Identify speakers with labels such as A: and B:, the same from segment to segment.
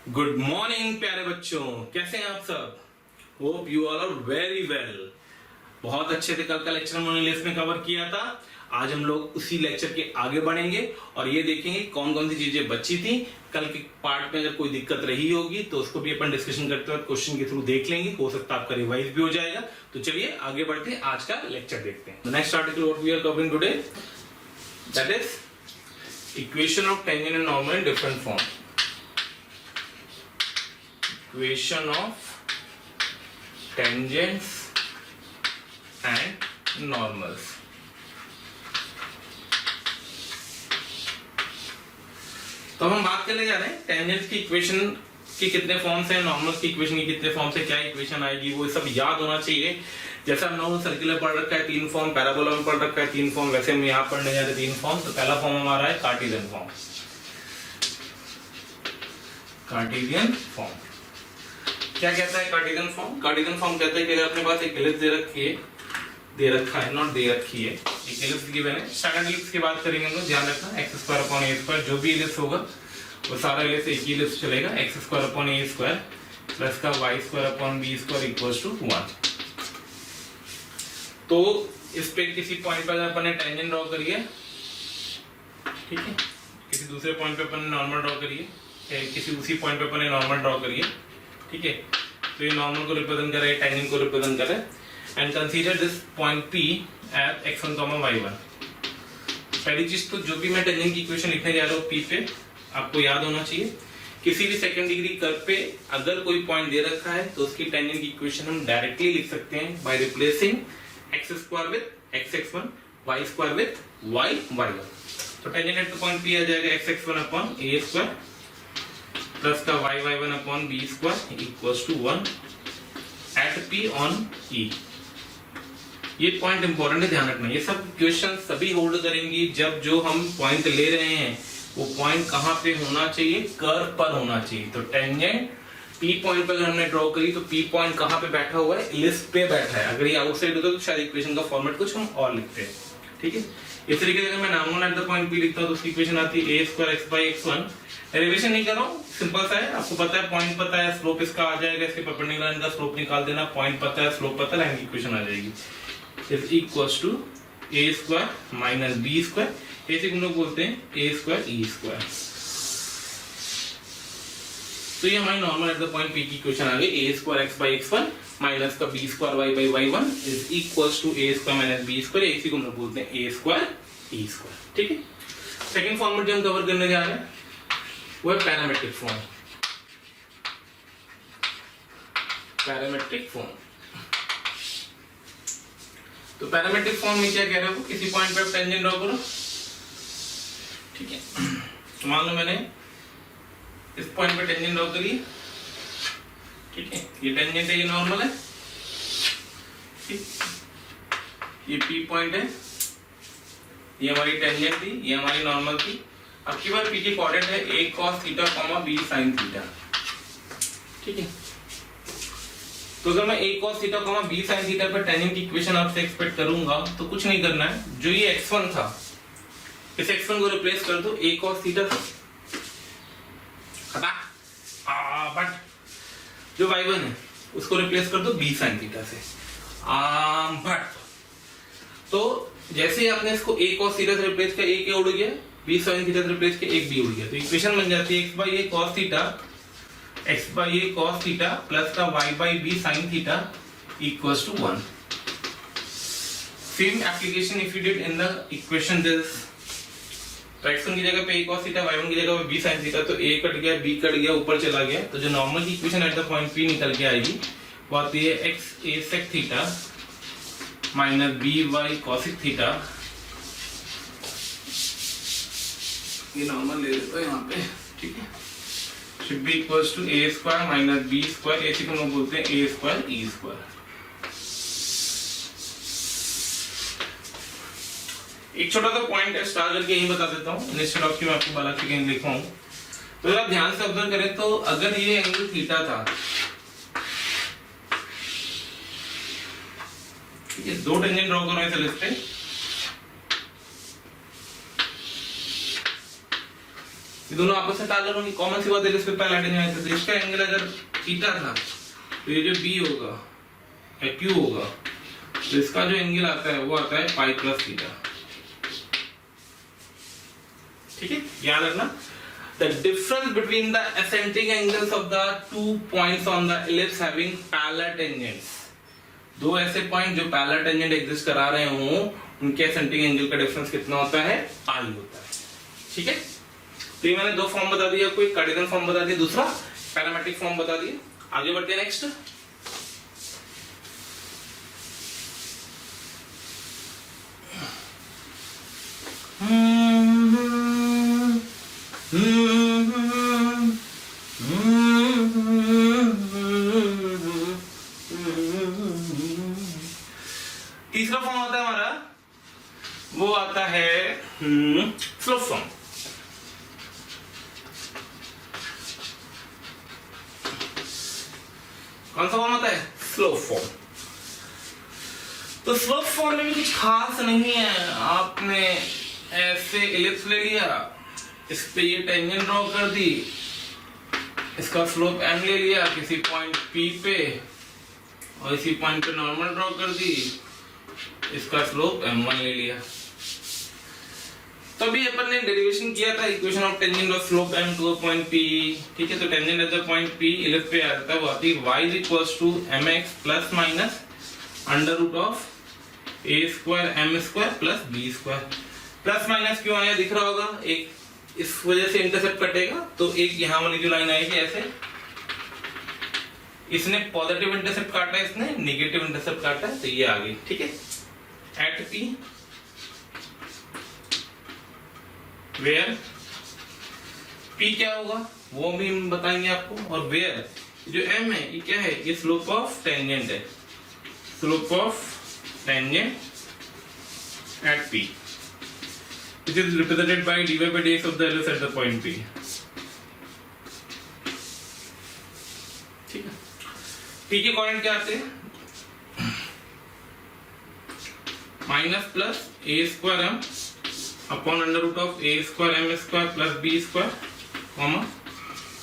A: Good morning प्यारे बच्चों, कैसे हैं आप सब? Hope you all are very well. बहुत अच्छे से कल का लेक्चर हमने लिस्ट में कवर किया था। आज हम लोग उसी लेक्चर के आगे बढ़ेंगे और ये देखेंगे कौन कौन सी चीजें बची थी। कल के पार्ट में अगर कोई दिक्कत रही होगी तो उसको भी अपन डिस्कशन करते हुए क्वेश्चन के थ्रू देख लेंगे, हो सकता है आपका रिवाइज भी हो जाएगा। तो चलिए आगे बढ़ते हैं, आज का लेक्चर देखते हैं। Next article what we are covering today, that is equation of tangent and normal in different form. Equation of tangents and normals। तो हम बात करने जा रहे हैं टेंजेंट्स की इक्वेशन के कितने फॉर्म्स हैं, नॉर्मल्स की इक्वेशन के कितने फॉर्म्स हैं, क्या इक्वेशन आएगी, वो सब याद होना चाहिए। जैसा हम नॉर्मल सर्कुलर पढ़ रखा है 3 फॉर्म, पैराबोला में पढ़ रखा है 3 फॉर्म, वैसे हम यहाँ पढ़ने जा रहे हैं 3 फॉर्म। तो पहला फॉर्म हमारा है कार्टेशियन फॉर्म। कार्टेशियन फॉर्म क्या कहता है? कार्टेशियन फॉर्म, कार्टेशियन फॉर्म कहता है कि अगर अपने पास एक एलिप्स दे रखा है, नॉट दे रखी है, एक एलिप्स गिवन है। सेकंड एलिप्स की बात करेंगे हम लोग, ध्यान रखना x² जो भी एलिप्स होगा वो सारा एलिप्स एक ही एलिप्स चलेगा। x² प्लस का y² इक्वल्स टू 1। तो इस पे किसी पॉइंट पर अपन ने टेंजेंट ड्रॉ करिए, ठीक है, किसी दूसरे पॉइंट पे अपन ने नॉर्मल ड्रॉ करिए, किसी उसी पॉइंट पे अपन ने नॉर्मल ड्रॉ करिए, ठीक है। तो ये नॉर्मल को रिप्रेजेंट करे, टेंजेंट को रिप्रेजेंट करे and consider this point P at x1, y1। पहली चीज तो जो भी मैं टेंजेंट की इक्वेशन लिखने जा रहा हूँ P पे, आपको याद होना चाहिए किसी भी सेकंड डिग्री कर्व पे अगर कोई पॉइंट दे रखा है तो उसकी टेंजेंट की इक्वेशन हम डायरेक्टली लिख सकते हैं by replacing x² with x(x1), y² with y(y1). तो tangent at the point P आ जाएगा x(x1) अपॉन a² प्लस का y(y1) upon b² equals to 1 at P on E। ये पॉइंट इंपॉर्टेंट है, ध्यान रखना। ये सब क्वेश्चन सभी होल्ड करेंगी जब जो हम पॉइंट ले रहे हैं वो पॉइंट कहाँ पे होना चाहिए, कर्व पर होना चाहिए। तो टेंजेंट P पॉइंट पर अगर हमने ड्रॉ करी तो P पॉइंट कहाँ पे बैठा हुआ है, लिस्ट पे बैठा है। अगर ये आउटसाइड होता तो शायद इक्वेशन का फॉर्मेट कुछ हम और लिखते हैं, ठीक है। इस तरीके से अगर मैं normal at the point P लिखता हूँ तो उसकी इक्वेशन आती है a² x/x1। डेरिवेशन नहीं कर रहा हूँ, सिंपल सा है, आपको पता है पॉइंट पता है, स्लोप इसका आ जाएगा, इसके परपेंडिकुलर लाइन का स्लोप निकाल देना, पॉइंट पता है, स्लोप पता है, लाइन की इक्वेशन आ जाएगी। Is equals to a² minus b², ऐसे हम लोग बोलते हैं a² e²। तो ये हमारी normal at the point P की इक्वेशन आ गई, a² x/x1 माइनस का b² y/y1 is equals to a² minus b², इसी को हम लोग बोलते हैं a² e², ठीक है। सेकंड फॉर्मेट जो हम कवर करने जा रहे हैं वो है पैरामेट्रिक फॉर्म। पैरामेट्रिक फॉर्म, तो पैरामेट्रिक फॉर्म में क्या कह रहे हो, किसी पॉइंट पे टेंजेंट ड्रॉ करो, ठीक है। तो मान लो मैंने इस पॉइंट पे टेंजेंट ड्रॉ करी, ठीक है, ये टेंजेंट है, ये नॉर्मल है, ठीक, ये P पॉइंट है, ये हमारी टेंजेंट थी, ये हमारी नॉर्मल थी। अब की बार P की कोऑर्डिनेट है a cos theta, b sin theta, ठीक है। तो अगर मैं a cos theta, b sin theta पर टेंजेंट की इक्वेशन आपसे एक्सपेक्ट करूंगा तो कुछ नहीं करना है, जो ये x1 था इस x1 को रिप्लेस कर दो a cos थीटा से, बट जो y1 है उसको रिप्लेस कर दो b sin थीटा से, बट तो जैसे ही आपने इसको a cos थीटा से रिप्लेस किया, a क्या उड़ गया, b sin थीटा से रिप्लेस किया, एक b उड़ गया। तो इक्वेशन बन जाती है x/a cos थीटा प्लस का y/b sin theta equals to 1। Same application if you did in the equation this, तो x1 की जगह पे a cos थीटा, y1 की जगह पे b sin थीटा, तो a कट गया, b कट गया, ऊपर चला गया। तो जो नॉर्मल की equation eight the point P निकल के आएगी वो आती है x a sec theta minus b/y cosec theta, ये नॉर्मल ले लेते हैं यहाँ पे, ठीक है, should be equals to a² minus b², ऐसे को हम बोलते हैं a² e²। एक छोटा सा पॉइंट है, स्टार करके यही बता देता हूँ, इंस्टेड ऑफ कि मैं आपको बाला के कहीं लिखा हूँ। तो अगर आप ध्यान से ऑब्जर्व करें तो अगर ये एंगल थीटा था, ये दो टेंजेंट ड्रॉ करो ऐसे लिस्ट पे, ये दोनों आपस में पैरेलल होंगी, कॉमन सी बात है, इस पे पहला टेंजेंट है, तो इसका एंगल अगर थीटा था तो ये जो बी होगा या क्यू होगा, तो इसका जो एंगल आता है वो आता है पाई प्लस थीटा। ठीक है, याद रखना the difference between the eccentric angles of the two points on the ellipse having parallel tangents, दो ऐसे पॉइंट जो पैरेलल टेंजेंट एग्जिस्ट करा रहे हो उनके एसेंट्रिक एंगल का डिफरेंस कितना होता है, पाई होता है। ठीक है, तो ये मैंने दो फॉर्म बता दिया, कोई कार्डिनल फॉर्म बता दिया, दूसरा पैरामेट्रिक फॉर्म बता दिया। आगे बढ़ते हैं नेक्स्ट। तीसरा फॉर्म आता है हमारा, वो आता है स्लोप फॉर्म। कौन सा फॉर्म आता है, स्लोप फॉर्म। तो स्लोप फॉर्म में भी कुछ खास नहीं है, आपने ऐसे इलिप्स ले लिया, इस पे ये टेंजेंट ड्रॉ कर दी, इसका स्लोप m ले लिया किसी पॉइंट P पे और इसी पॉइंट पे नॉर्मल ड्रॉ कर दी, इसका स्लोप m1 ले लिया। तो अभी अपन ने डेरिवेशन किया था equation of tangent of slope m to a point P। ठीक है, तो tangent at the point P ellipse पे आ जाता है, वो आती है y equals to mx plus minus under root of a square m square plus b square. Plus minus क्यों आया दिख रहा होगा, एक इस वजह से इंटरसेप्ट कटेगा, तो एक यहाँ वाली जो लाइन आएगी ऐसे, इसने पॉजिटिव इंटरसेप्ट काटा है, इसने नेगेटिव इंटरसेप्ट काटा है, तो ये आ गई। ठीक है, एट P वेयर P क्या होगा वो भी हम बताएंगे आपको, और वेयर जो M है ये क्या है, ये स्लोप ऑफ टेंजेंट है, slope of tangent eight P which is represented by dy by dx of the ellipse at the point P। ठीक है, P के कोऑर्डिनेट क्या आते हैं, minus plus a square m upon under root of a square m square plus b square, comma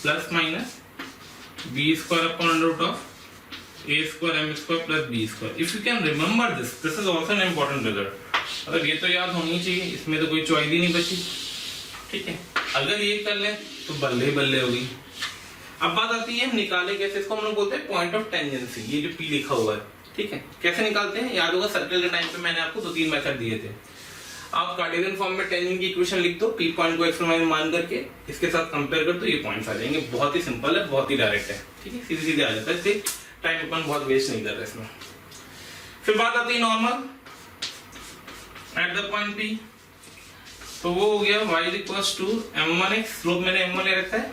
A: plus minus b square upon under root of a square m square plus b square. If you can remember this is also an important result, अगर ये तो याद होनी चाहिए, इसमें तो कोई choice ही नहीं बची। ठीक है, अगर ये कर लें तो बल्ले बल्ले होगी। अब बात आती है निकाले कैसे, इसको हम लोग बोलते हैं पॉइंट ऑफ टेंजेंसी, ये जो P लिखा हुआ है। ठीक है, कैसे निकालते हैं, याद होगा सर्कल के टाइम पे मैंने आपको दो तीन मेथड दिए थे। आप कार्टेशियन फॉर्म में टेंजेंट की इक्वेशन लिख दो, P पॉइंट को x मान करके इसके साथ कंपेयर कर दो, ये पॉइंट्स आ जाएंगे। बहुत ही सिंपल है, बहुत ही डायरेक्ट है। ठीक है, सीधे सीधे आ जाता है, इससे टाइम अपन बहुत वेस्ट नहीं कर रहे इसमें। फिर बात आती है normal at the point P, तो वो हो गया y equals to m1x, slope मैंने m1 ले रखा है,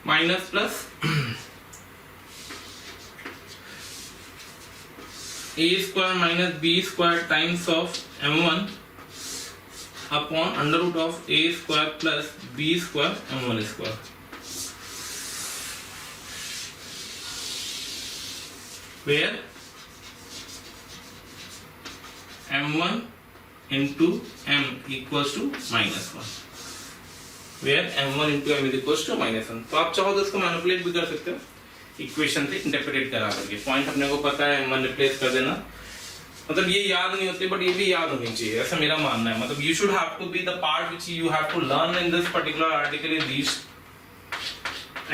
A: minus plus a square minus b square times of m1 upon under root of a square plus b square m1 square. Where m1 into m equals to -1, where m1 into m is equals to -1। तो आप चाहो तो इसको manipulate भी कर सकते हो equation से इंटरप्रेट करा करके, पॉइंट अपने को पता है m1 रिप्लेस कर देना, मतलब ये याद नहीं होते बट ये भी याद होनी चाहिए, ऐसा मेरा मानना है। मतलब you should have to be the part which you have to learn in this particular article is these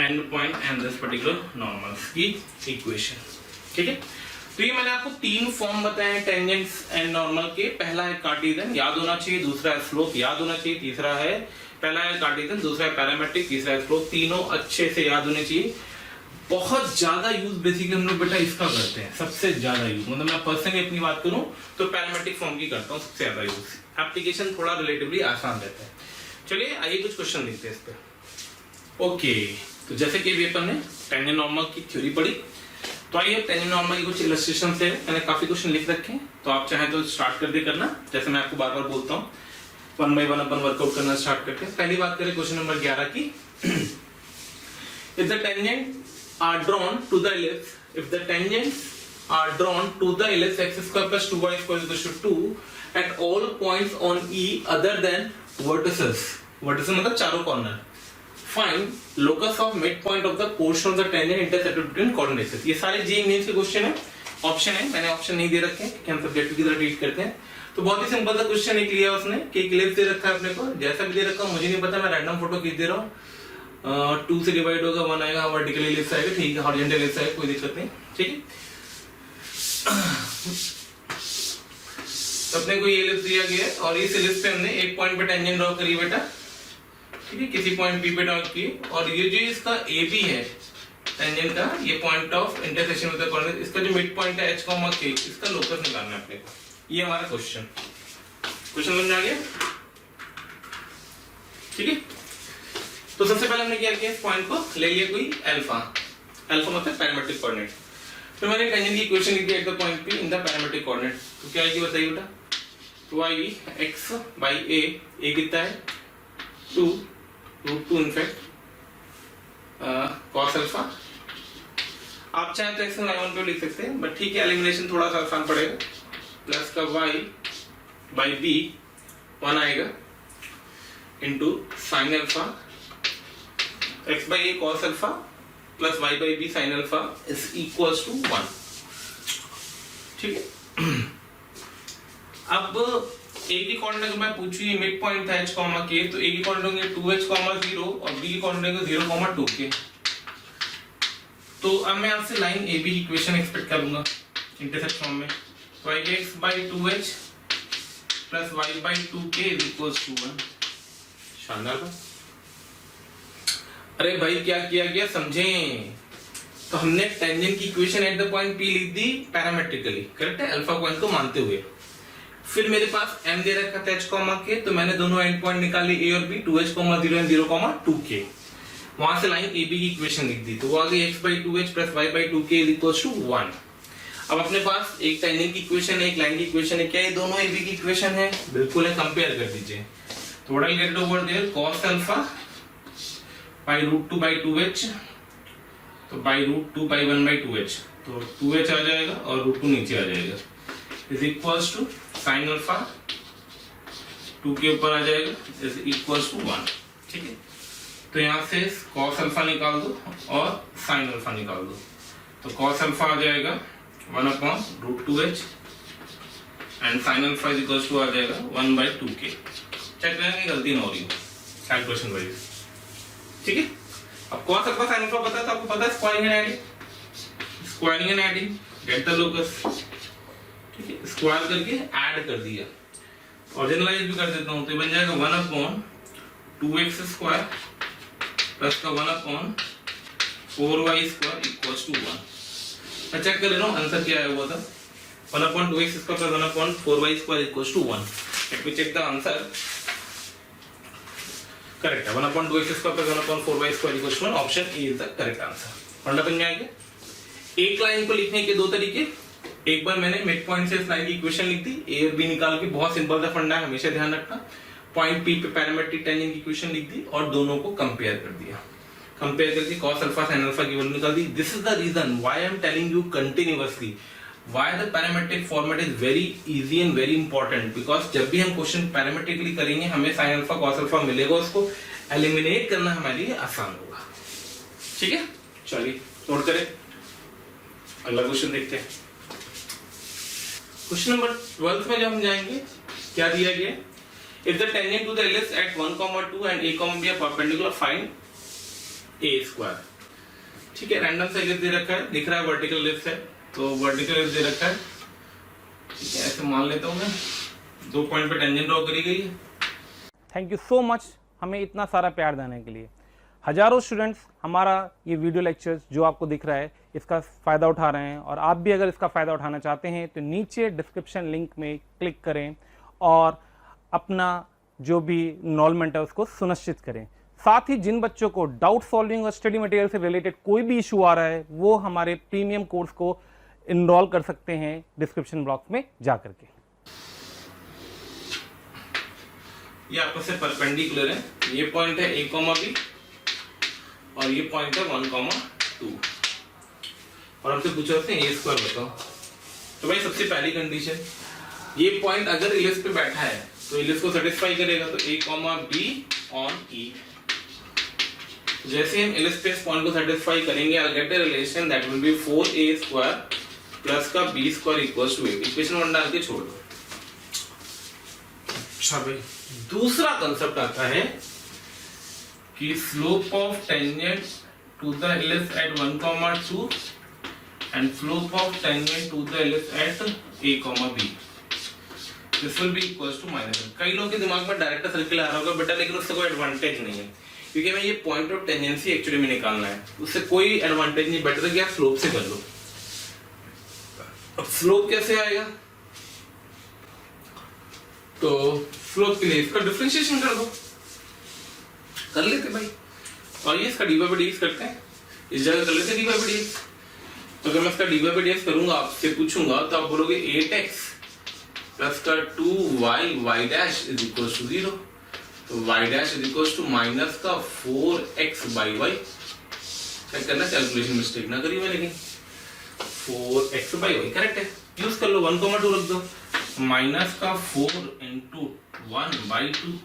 A: end point and this particular normal की इक्वेशन। ठीक है, तो ये मैंने आपको तीन फॉर्म बताए हैं टेंजेंट्स एंड नॉर्मल के। पहला है कार्टेशियन, याद होना चाहिए, दूसरा है स्लोप, याद होना चाहिए, तीसरा है, पहला है कार्टेशियन, दूसरा है पैरामेट्रिक, तीसरा है स्लोप। तीनों अच्छे से याद होने चाहिए। बहुत ज्यादा यूज बेसिकली हम लोग बेटा इसका करते हैं, सबसे ज्यादा यूज, मतलब मैं पर्सनली अपनी बात करूं तो पैरामेट्रिक फॉर्म की करता हूं सबसे ज्यादा यूज। एप्लीकेशन थोड़ा रिलेटिवली आसान रहता है। चलिए आइए कुछ क्वेश्चन देखते हैं इस पे। ओके, तो जैसे कि अपन ने टेंजेंट नॉर्मल की थ्योरी पढ़ी, तो आइए टेंजेंट नॉर्मल की कुछ इलस्ट्रेशन से मैंने काफी क्वेश्चन लिख रखे हैं, तो आप चाहें तो स्टार्ट कर दे करना, जैसे मैं आपको बार बार बोलता हूँ, one by one upon workout करना स्टार्ट करते हैं। पहली बात करें क्वेश्चन नंबर 11 की। If the tangent are drawn to the ellipse, if the tangents are drawn to the ellipse x square plus 2y square is equal to 2 at all points on E other than vertices, vertices मतलब चारों corner. Find locus of mid point of the portion of the tangent intercepted between coordinates. ये सारे जी mains के question है, option है, मैंने option नहीं दे रखे कि हम सब्जेक्ट की तरह ट्रीट करते हैं। तो बहुत ही सिंपल सा क्वेश्चन एक लिया उसने कि एक इलिप्स दे रखा है अपने को, जैसा भी दे रखा मुझे नहीं पता, मैं रैंडम फोटो खींच दे रहा हूँ। 2 से डिवाइड होगा 1 आएगा, वर्टिकल इलिप्स आएगा, ठीक है, हॉरिजॉन्टल इलिप्स आएगा, कोई दिक्कत नहीं, ठीक है। अपने को ये इलिप्स दिया गया है और इस इलिप्स पे हमने एक पॉइंट पे टेंजेंट ड्रॉ करी बेटा, ठीक है, किसी पॉइंट पी पे ड्रॉ की, और ये जो इसका ए बी है टेंजेंट का, ये point of intersection with the coordinate, इसका जो मिड पॉइंट है h, k, इसका लोकस निकालना है अपने को। ये हमारा क्वेश्चन समझ में आ गया, ठीक है। तो सबसे पहले हमने क्या किया, इस पॉइंट को ले लिया कोई अल्फा मतलब पैरामेट्रिक कोऑर्डिनेट। फिर मैंने टेंजेंट की इक्वेशन लिखी eight the point P in the parametric coordinate. तो क्या आएगी बताइए बेटा, 2x/a कितना है 2√2 इनफैक्ट cos अल्फा। आप चाहे तो x y1 पे लिख सकते हैं, बट ठीक है, एलिमिनेशन थोड़ा सा आसान पड़ेगा। प्लस का y/b 1 आएगा into sine alpha x/a cos alpha plus y/b sin alpha is equals to 1, ठीक है। अब a की कोऑर्डिनेट मैं पूछू, ये मिड पॉइंट था h, k, तो a की कोऑर्डिनेट होंगे 2h, 0 और b की कोऑर्डिनेट होंगे 0, 2 के। तो अब मैं आपसे लाइन ab की इक्वेशन एक्सपेक्ट करूंगा इंटरसेप्ट फॉर्म में, तो आएगा x/2h plus y/2k is equals to 1। शानदार था। अरे भाई क्या किया गया समझें, तो हमने टेंजेंट की equation eight the point P लिख दी पैरामेट्रिकली, करेक्ट है, अल्फा पॉइंट को मानते हुए। फिर मेरे पास m दे रखा था h, k, तो मैंने दोनों एंड पॉइंट निकाले a और b, 2h, 0 एंड 0, 2k। वहां से लाइन ab की इक्वेशन लिख दी, तो वो आ गई x/2h plus y/2k is equals to 1। अब अपने पास एक टेंजेंट की इक्वेशन है, एक लाइन की इक्वेशन है, क्या ये दोनों ab की इक्वेशन है? बिल्कुल है, कंपेयर कर दीजिए। तो what I get over there, cos अल्फा by √2/2h, तो by √2/1/2h, तो 2h आ जाएगा और √2 नीचे आ जाएगा, is equals to sin alpha 2 के ऊपर आ जाएगा इज इक्वल्स टू 1, ठीक है। तो यहाँ से cos अल्फा निकाल दो और sin अल्फा निकाल दो, तो cos अल्फा आ जाएगा 1/√2h and sin alpha is equals to आ जाएगा 1/2k। चेक करेंगे गलती ना हो रही हो कैलकुलेशन वाइज, ठीक है। अब cos अल्फा sin अल्फा पता है, तो आपको पता है squaring and adding, gate the locus, ठीक है। स्क्वायर करके ऐड कर दिया और जनरलाइज भी कर देता हूं, तो बन जाएगा 1/2x² प्लस का 1/4y² इक्वल्स टू 1। मैं चेक कर ले रहा हूं आंसर क्या आया हुआ था, 1/2x² plus 1/4y² equals to 1। Let me check the answer, correct है, 1/2x² plus 1/4y² equals to 1, option A is the correct answer. फंडा समझ में आ गया। एक लाइन को लिखने के दो तरीके, एक बार मैंने मिड पॉइंट से इस लाइन की इक्वेशन लिख दी, ए और बी निकाल के, बहुत सिंपल सा फंडा है, हमेशा ध्यान रखना। पॉइंट पी पे पैरामेट्रिक टेंजेंट की इक्वेशन लिख दी और दोनों को कंपेयर कर दिया, कंपेयर करके cos अल्फा sin अल्फा की वैल्यू निकाल दी। This is the reason why I am telling you continuously why the parametric format is very easy and very important, because जब भी हम क्वेश्चन पैरामेट्रिकली करेंगे हमें sin अल्फा cos अल्फा मिलेगा, उसको एलिमिनेट करना हमारे लिए आसान होगा, ठीक है। चलिए नोट करें, अगला क्वेश्चन देखते हैं। क्वेश्चन नंबर 12 में जब हम जाएंगे, क्या दिया गया, if the tangent to the ellipse at 1, 2 and a, b are perpendicular, find a²। ठीक है, रैंडम सा ellipse दे रखा है, दिख रहा है वर्टिकल ellipse है, तो वर्टिकल ellipse दे रखा है, ठीक है, ऐसे मान लेता हूं मैं, 2 पॉइंट पे टेंजेंट ड्रॉ करी गई है।
B: थैंक यू सो मच हमें इतना सारा प्यार देने के लिए। हजारों स्टूडेंट्स हमारा ये वीडियो लेक्चर्स जो आपको दिख रहा है इसका फ़ायदा उठा रहे हैं, और आप भी अगर इसका फ़ायदा उठाना चाहते हैं तो नीचे डिस्क्रिप्शन लिंक में क्लिक करें और अपना जो भी इनरोलमेंट है उसको सुनिश्चित करें। साथ ही जिन बच्चों को डाउट सॉल्विंग और स्टडी मटेरियल से रिलेटेड कोई भी इशू आ रहा है वो हमारे प्रीमियम कोर्स को इनरोल कर सकते हैं डिस्क्रिप्शन बॉक्स में जाकर के।
A: ये आपस में परपेंडिकुलर है, ये पॉइंट है a, b और ये पॉइंट है 1, 2 और हमसे पूछा उसने a² बताओ। तो भाई सबसे पहली कंडीशन, ये पॉइंट अगर इलिप्स पे बैठा है तो इलिप्स को सेटिस्फाई करेगा, तो a, b ऑन ई। जैसे हम इलिप्स पॉइंट को सेटिस्फाई करेंगे, I get a relation that will B 4a² plus का b² इक्वल्स टू 8। इक्वेशन 1 डाल के छोड़ दो। अच्छा भाई, दूसरा कंसेप्ट आता है कि slope of tangent to the ellipse at 1, 2 and slope of tangent to the ellipse at a, b this will be equals to -1। कई लोगों के दिमाग में डायरेक्ट सर्किल आ रहा होगा बेटा, लेकिन उससे कोई एडवांटेज नहीं है, क्योंकि मैं ये पॉइंट ऑफ टेंजेंसी एक्चुअली में निकालना है, उससे कोई एडवांटेज नहीं। बेटर है कि आप स्लोप से कर लो। अब स्लोप कैसे आएगा? तो स्लोप के लिए इसका डिफरेंशिएशन कर दो, कर लेते भाई। और ये इसका dy/dx करते हैं, इस जगह कर लेते dy/dx। तो अगर मैं इसका dy/dx करूंगा, आपसे पूछूंगा तो आप बोलोगे 8x प्लस का 2y dash is equal to 0। तो y dash is equal to minus का 4x/y। चेक करना कैलकुलेशन मिस्टेक ना करी मैं, लेकिन 4x/y करेक्ट है। यूज कर लो, 1, 2 रख दो। माइनस का 4 इंटू 1/2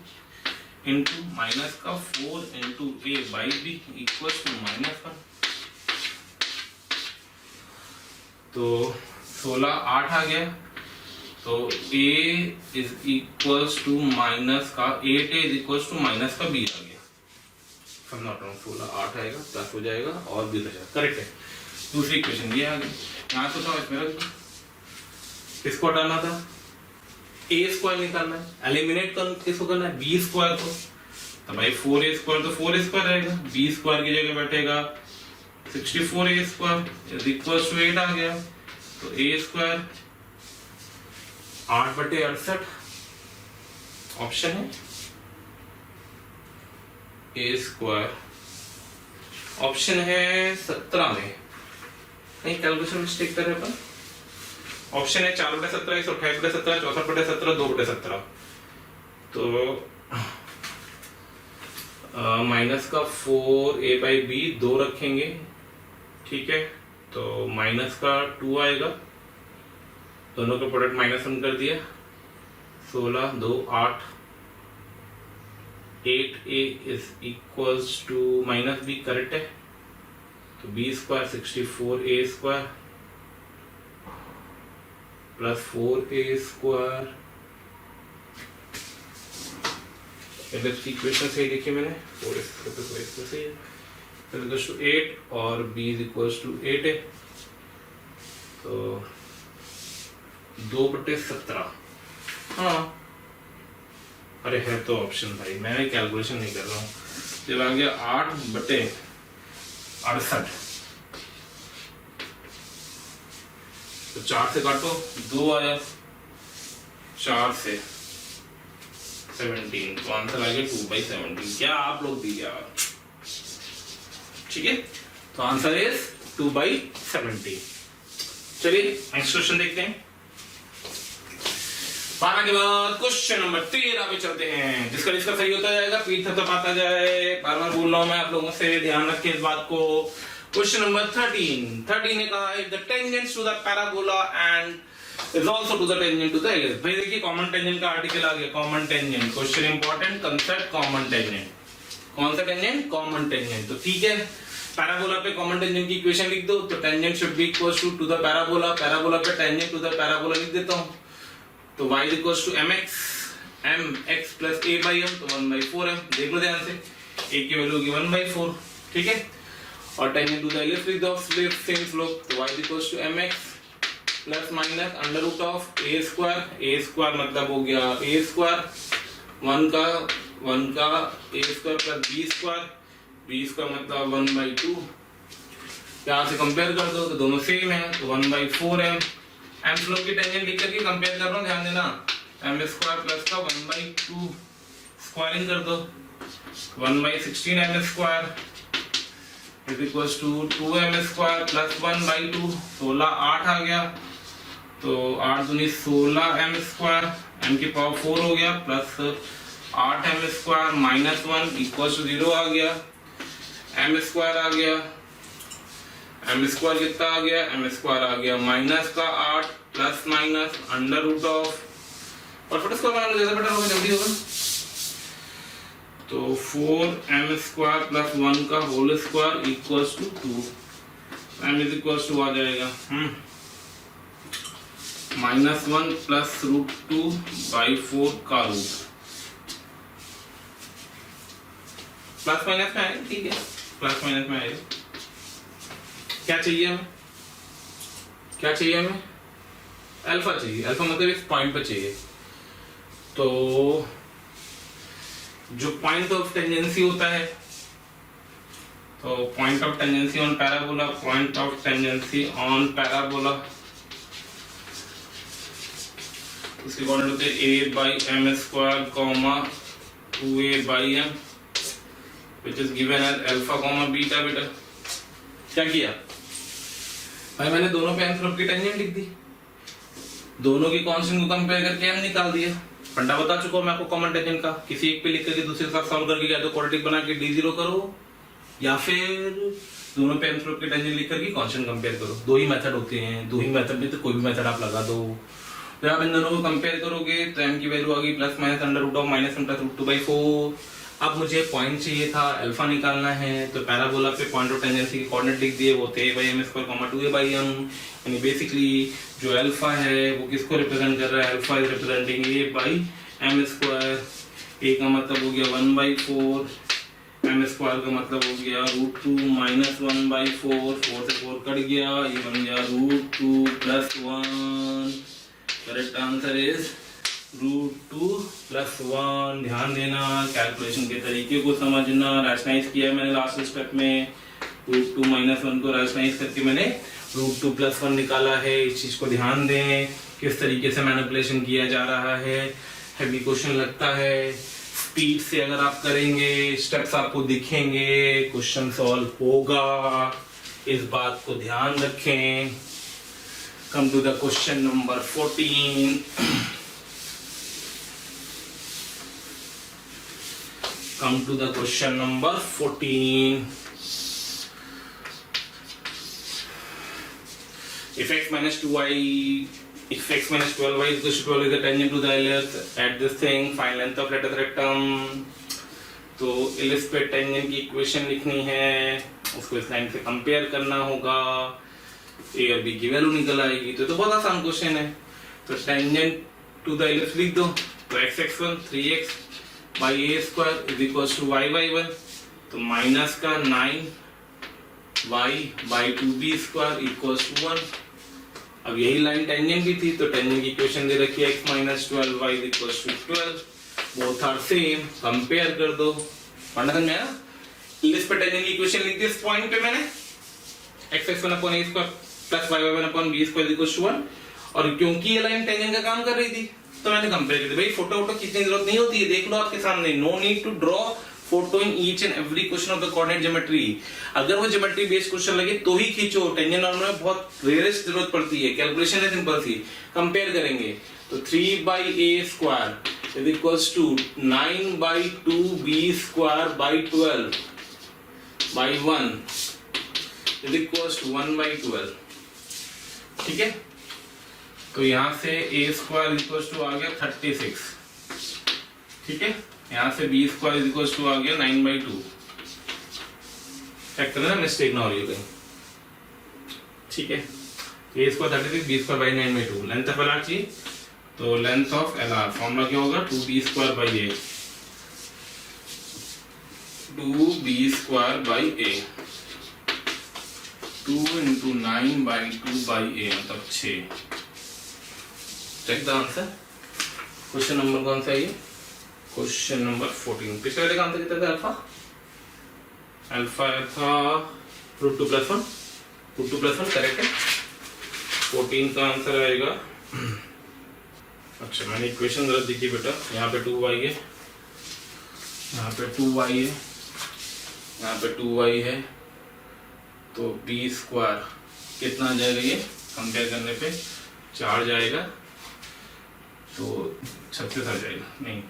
A: इंटू माइनस का 4 इंटू a/b इक्वल टू -1। तो 16 8 आ गया। तो a is equals to minus का 8a is equals to minus का b आ गया। सब नॉट रॉन्ग, 16 8 आएगा, प्लस हो जाएगा और b हो जाएगा, करेक्ट है। दूसरी इक्वेशन ये आ गई। यहाँ से तो इसमें रख दो, किसको हटाना था? a² निकालना है। एलिमिनेट कर किसको करना है? b² को। तो भाई 4a² तो 4a² रहेगा, b² की जगह बैठेगा 64a² इज इक्वल्स टू 8 आ गया। तो a² 8/68 ऑप्शन है। a² ऑप्शन है 17 में, नहीं कैलकुलेशन मिस्टेक कर रहे अपन। ऑप्शन है 4/17, 128/17, 64/17, 2/17। तो माइनस का 4a/b 2 रखेंगे, ठीक है। तो माइनस का 2 आएगा, दोनों का प्रोडक्ट -1 कर दिया। 16 2 8 8a is equals to -b correct है। तो b² 64a² plus 4a²। Ellipse की इक्वेशन सही लिखी मैंने, 4a² तो सही है। तो इक्वल्स टू 8 और b इज इक्वल्स टू 8 है। तो 2/17। हाँ, अरे है तो ऑप्शन भाई, मैंने कैलकुलेशन नहीं कर रहा हूँ। जब आ गया 8/68, तो 4 से काटो, 2 आया, 4 से 17, तो आंसर आ गया 2/17। क्या आप लोग दी यार, ठीक है। तो आंसर इज 2/17। चलिए नेक्स्ट क्वेश्चन देखते हैं। 12 के बाद क्वेश्चन नंबर 13 पे चलते हैं, जिसका सही होता जाएगा पीठ थपथपाता जाए। बार बार बोल रहा हूं मैं आप लोगों से, ध्यान रखें इस बात को। क्वेश्चन नंबर 13 ने कहा है the tangent to the parabola and is also to the tangent to the ellipse. भाई देखिए कॉमन टेंजेंट का आर्टिकल आ गया, common tangent. Question important concept, common tangent. कौन सा टेंजेंट? Common tangent. तो ठीक है, पैराबोला पे कॉमन टेंजेंट की इक्वेशन लिख दो। तो tangent should be equal to the parabola, parabola पे टेंजेंट टू द पैराबोला लिख देता हूं। तो y is equal to mx, mx plus a/m, तो 1/4m। देख लो ध्यान से, a की वैल्यू होगी 1/4, ठीक है। और टेंजेंट टू द इलिप्स लिख दो, सेम स्लोप। तो y is equal to mx plus minus under root of a² मतलब हो गया a², 1 का a² प्लस b² मतलब 1/2। यहाँ से कंपेयर कर दो तो दोनों सेम है, तो 1/4m। एम स्लोप की टेंजेंट लिख करके कंपेयर कर रहा हूँ, ध्यान देना। m² प्लस का 1/2 स्क्वायरिंग कर दो, 1/16m² is equals to 2m² plus 1/2। 16 8 आ गया, तो 8 दूनी 16m², m की पावर 4 हो गया, plus 8m² minus 1 equals to 0 आ गया। m² आ गया, m² कितना आ गया? m² आ गया माइनस का 8 plus minus under root of, और फटाफट इसको बनाना जैसा बेटा होगा जल्दी होगा। तो 4m² प्लस 1 का whole square equals to 2, m is equals to आ जाएगा -1 प्लस √2/4 का रूट, प्लस माइनस में आएगा, ठीक है, प्लस माइनस में आएगा। क्या चाहिए हमें, क्या चाहिए हमें, अल्फा चाहिए, अल्फा मतलब इस पॉइंट पर चाहिए। तो जो पॉइंट ऑफ टेंजेंसी होता है, तो point of tangency on parabola, point of tangency on parabola उसके अकॉर्डिंग होते हैं a/m² comma 2a/m which is given as alpha comma beta. बेटा क्या किया भाई, मैंने दोनों पे एंथ्रोप की टेंजेंट लिख दी, दोनों की कांस्टेंट को कंपेयर करके हम निकाल दिया। फंडा बता चुका हूं मैं आपको कॉमन टेंजेंट का, किसी एक पे लिख करके दूसरे के साथ सॉल्व करके या तो क्वाड्रेटिक बना के d0 करो या फिर दोनों पे एंथ्रोप की टेंजेंट लिख करके कांस्टेंट कंपेयर करो। दो ही मेथड होते हैं, दो ही मेथड में तो कोई भी मेथड आप लगा दो। तो आप इन दोनों को कंपेयर करोगे तो m की वैल्यू आ गई +- √(-1 + √2/4। अब मुझे पॉइंट चाहिए था, अल्फा निकालना है, तो पैराबोला पे पॉइंट ऑफ टेंजेंसी के कोऑर्डिनेट लिख दिए, वो थे a/m², 2a/m। यानी बेसिकली जो अल्फा है वो किसको रिप्रेजेंट कर रहा है, alpha is representing a/m²। a का मतलब हो गया 1/4, m² का मतलब हो गया √2 - 1/4, 4 से 4 कट गया, ये बन गया √2 + 1। Correct answer is √2 + 1। ध्यान देना, कैलकुलेशन के तरीके को समझना। रैशनलाइज किया है मैंने लास्ट स्टेप में, √2 - 1 को रैशनलाइज करके मैंने √2 + 1 निकाला है। इस चीज को ध्यान दें, किस तरीके से मैनिपुलेशन किया जा रहा है। हैवी क्वेश्चन लगता है, स्पीड से अगर आप करेंगे, स्टेप्स आपको दिखेंगे, क्वेश्चन सॉल्व होगा, इस बात को ध्यान रखें। Come to the question number 14। Come to the question number 14. If x minus 2y, if x minus 12y is equal to 12 is the tangent to the ellipse at this thing, find length of letter rectum. तो ellipse पे tangent की equation लिखनी है, उसको इस line से compare करना होगा, a और b की वैल्यू निकल आएगी। तो बहुत आसान क्वेश्चन है। तो टेंजेंट टू द ellipse लिख दो, तो x(x1) 3x by a² is equals to y/1, तो माइनस का 9y/2b² equals to 1। अब यही लाइन टेंजेंट की थी, तो टेंजेंट की इक्वेशन दे रखी है x - 12y is equals to 12, both are same, compare कर दो। पढ़ना समझ में आया? इस पे टेंजेंट की इक्वेशन लिख दी, इस पॉइंट पे मैंने x(x1)/a² + y/1/b² equals to 1, और क्योंकि ये लाइन टेंजेंट का काम कर रही थी तो मैंने कंपेयर किया। भाई फोटो खींचने की जरूरत नहीं होती है, देख लो आपके सामने, no need to draw photo in each and every question of the coordinate geometry. अगर वो ज्योमेट्री बेस्ड क्वेश्चन लगे तो ही खींचो, टेंजेंट नॉर्मल में बहुत रेयरेस्ट जरूरत पड़ती है। कैलकुलेशन है सिंपल सी, कंपेयर करेंगे तो 3/a² is equals to 9/2b²/12/1 is equals to 1/12। ठीक है, तो यहां से a² इक्वल्स टू आ गया 36, ठीक है, यहां से b² इक्वल्स टू आ गया 9/2। चेक करना मिस्टेक ना हो रही है कहीं, ठीक है। a² 36, b² 9/2। Length of LR चाहिए, तो लेंथ ऑफ LR फॉर्मूला क्या होगा, 2b²/a, 2b²/a, 2 × 9/2/a मतलब 6। Check the answer. Question number कौन सा है ये, क्वेश्चन नंबर 14। पिछले वाले का आंसर कितना था, अल्फा था √2 + 1, √2 + 1 करेक्ट है। 14 का आंसर आएगा, अच्छा मैंने इक्वेशन गलत लिखी बेटा, यहाँ पे 2y है, यहाँ पे 2y है, यहाँ पे 2y है, तो b² कितना आ जाएगा, ये कंपेयर करने पे 4 जाएगा, तो 36 आ जाएगा, नहीं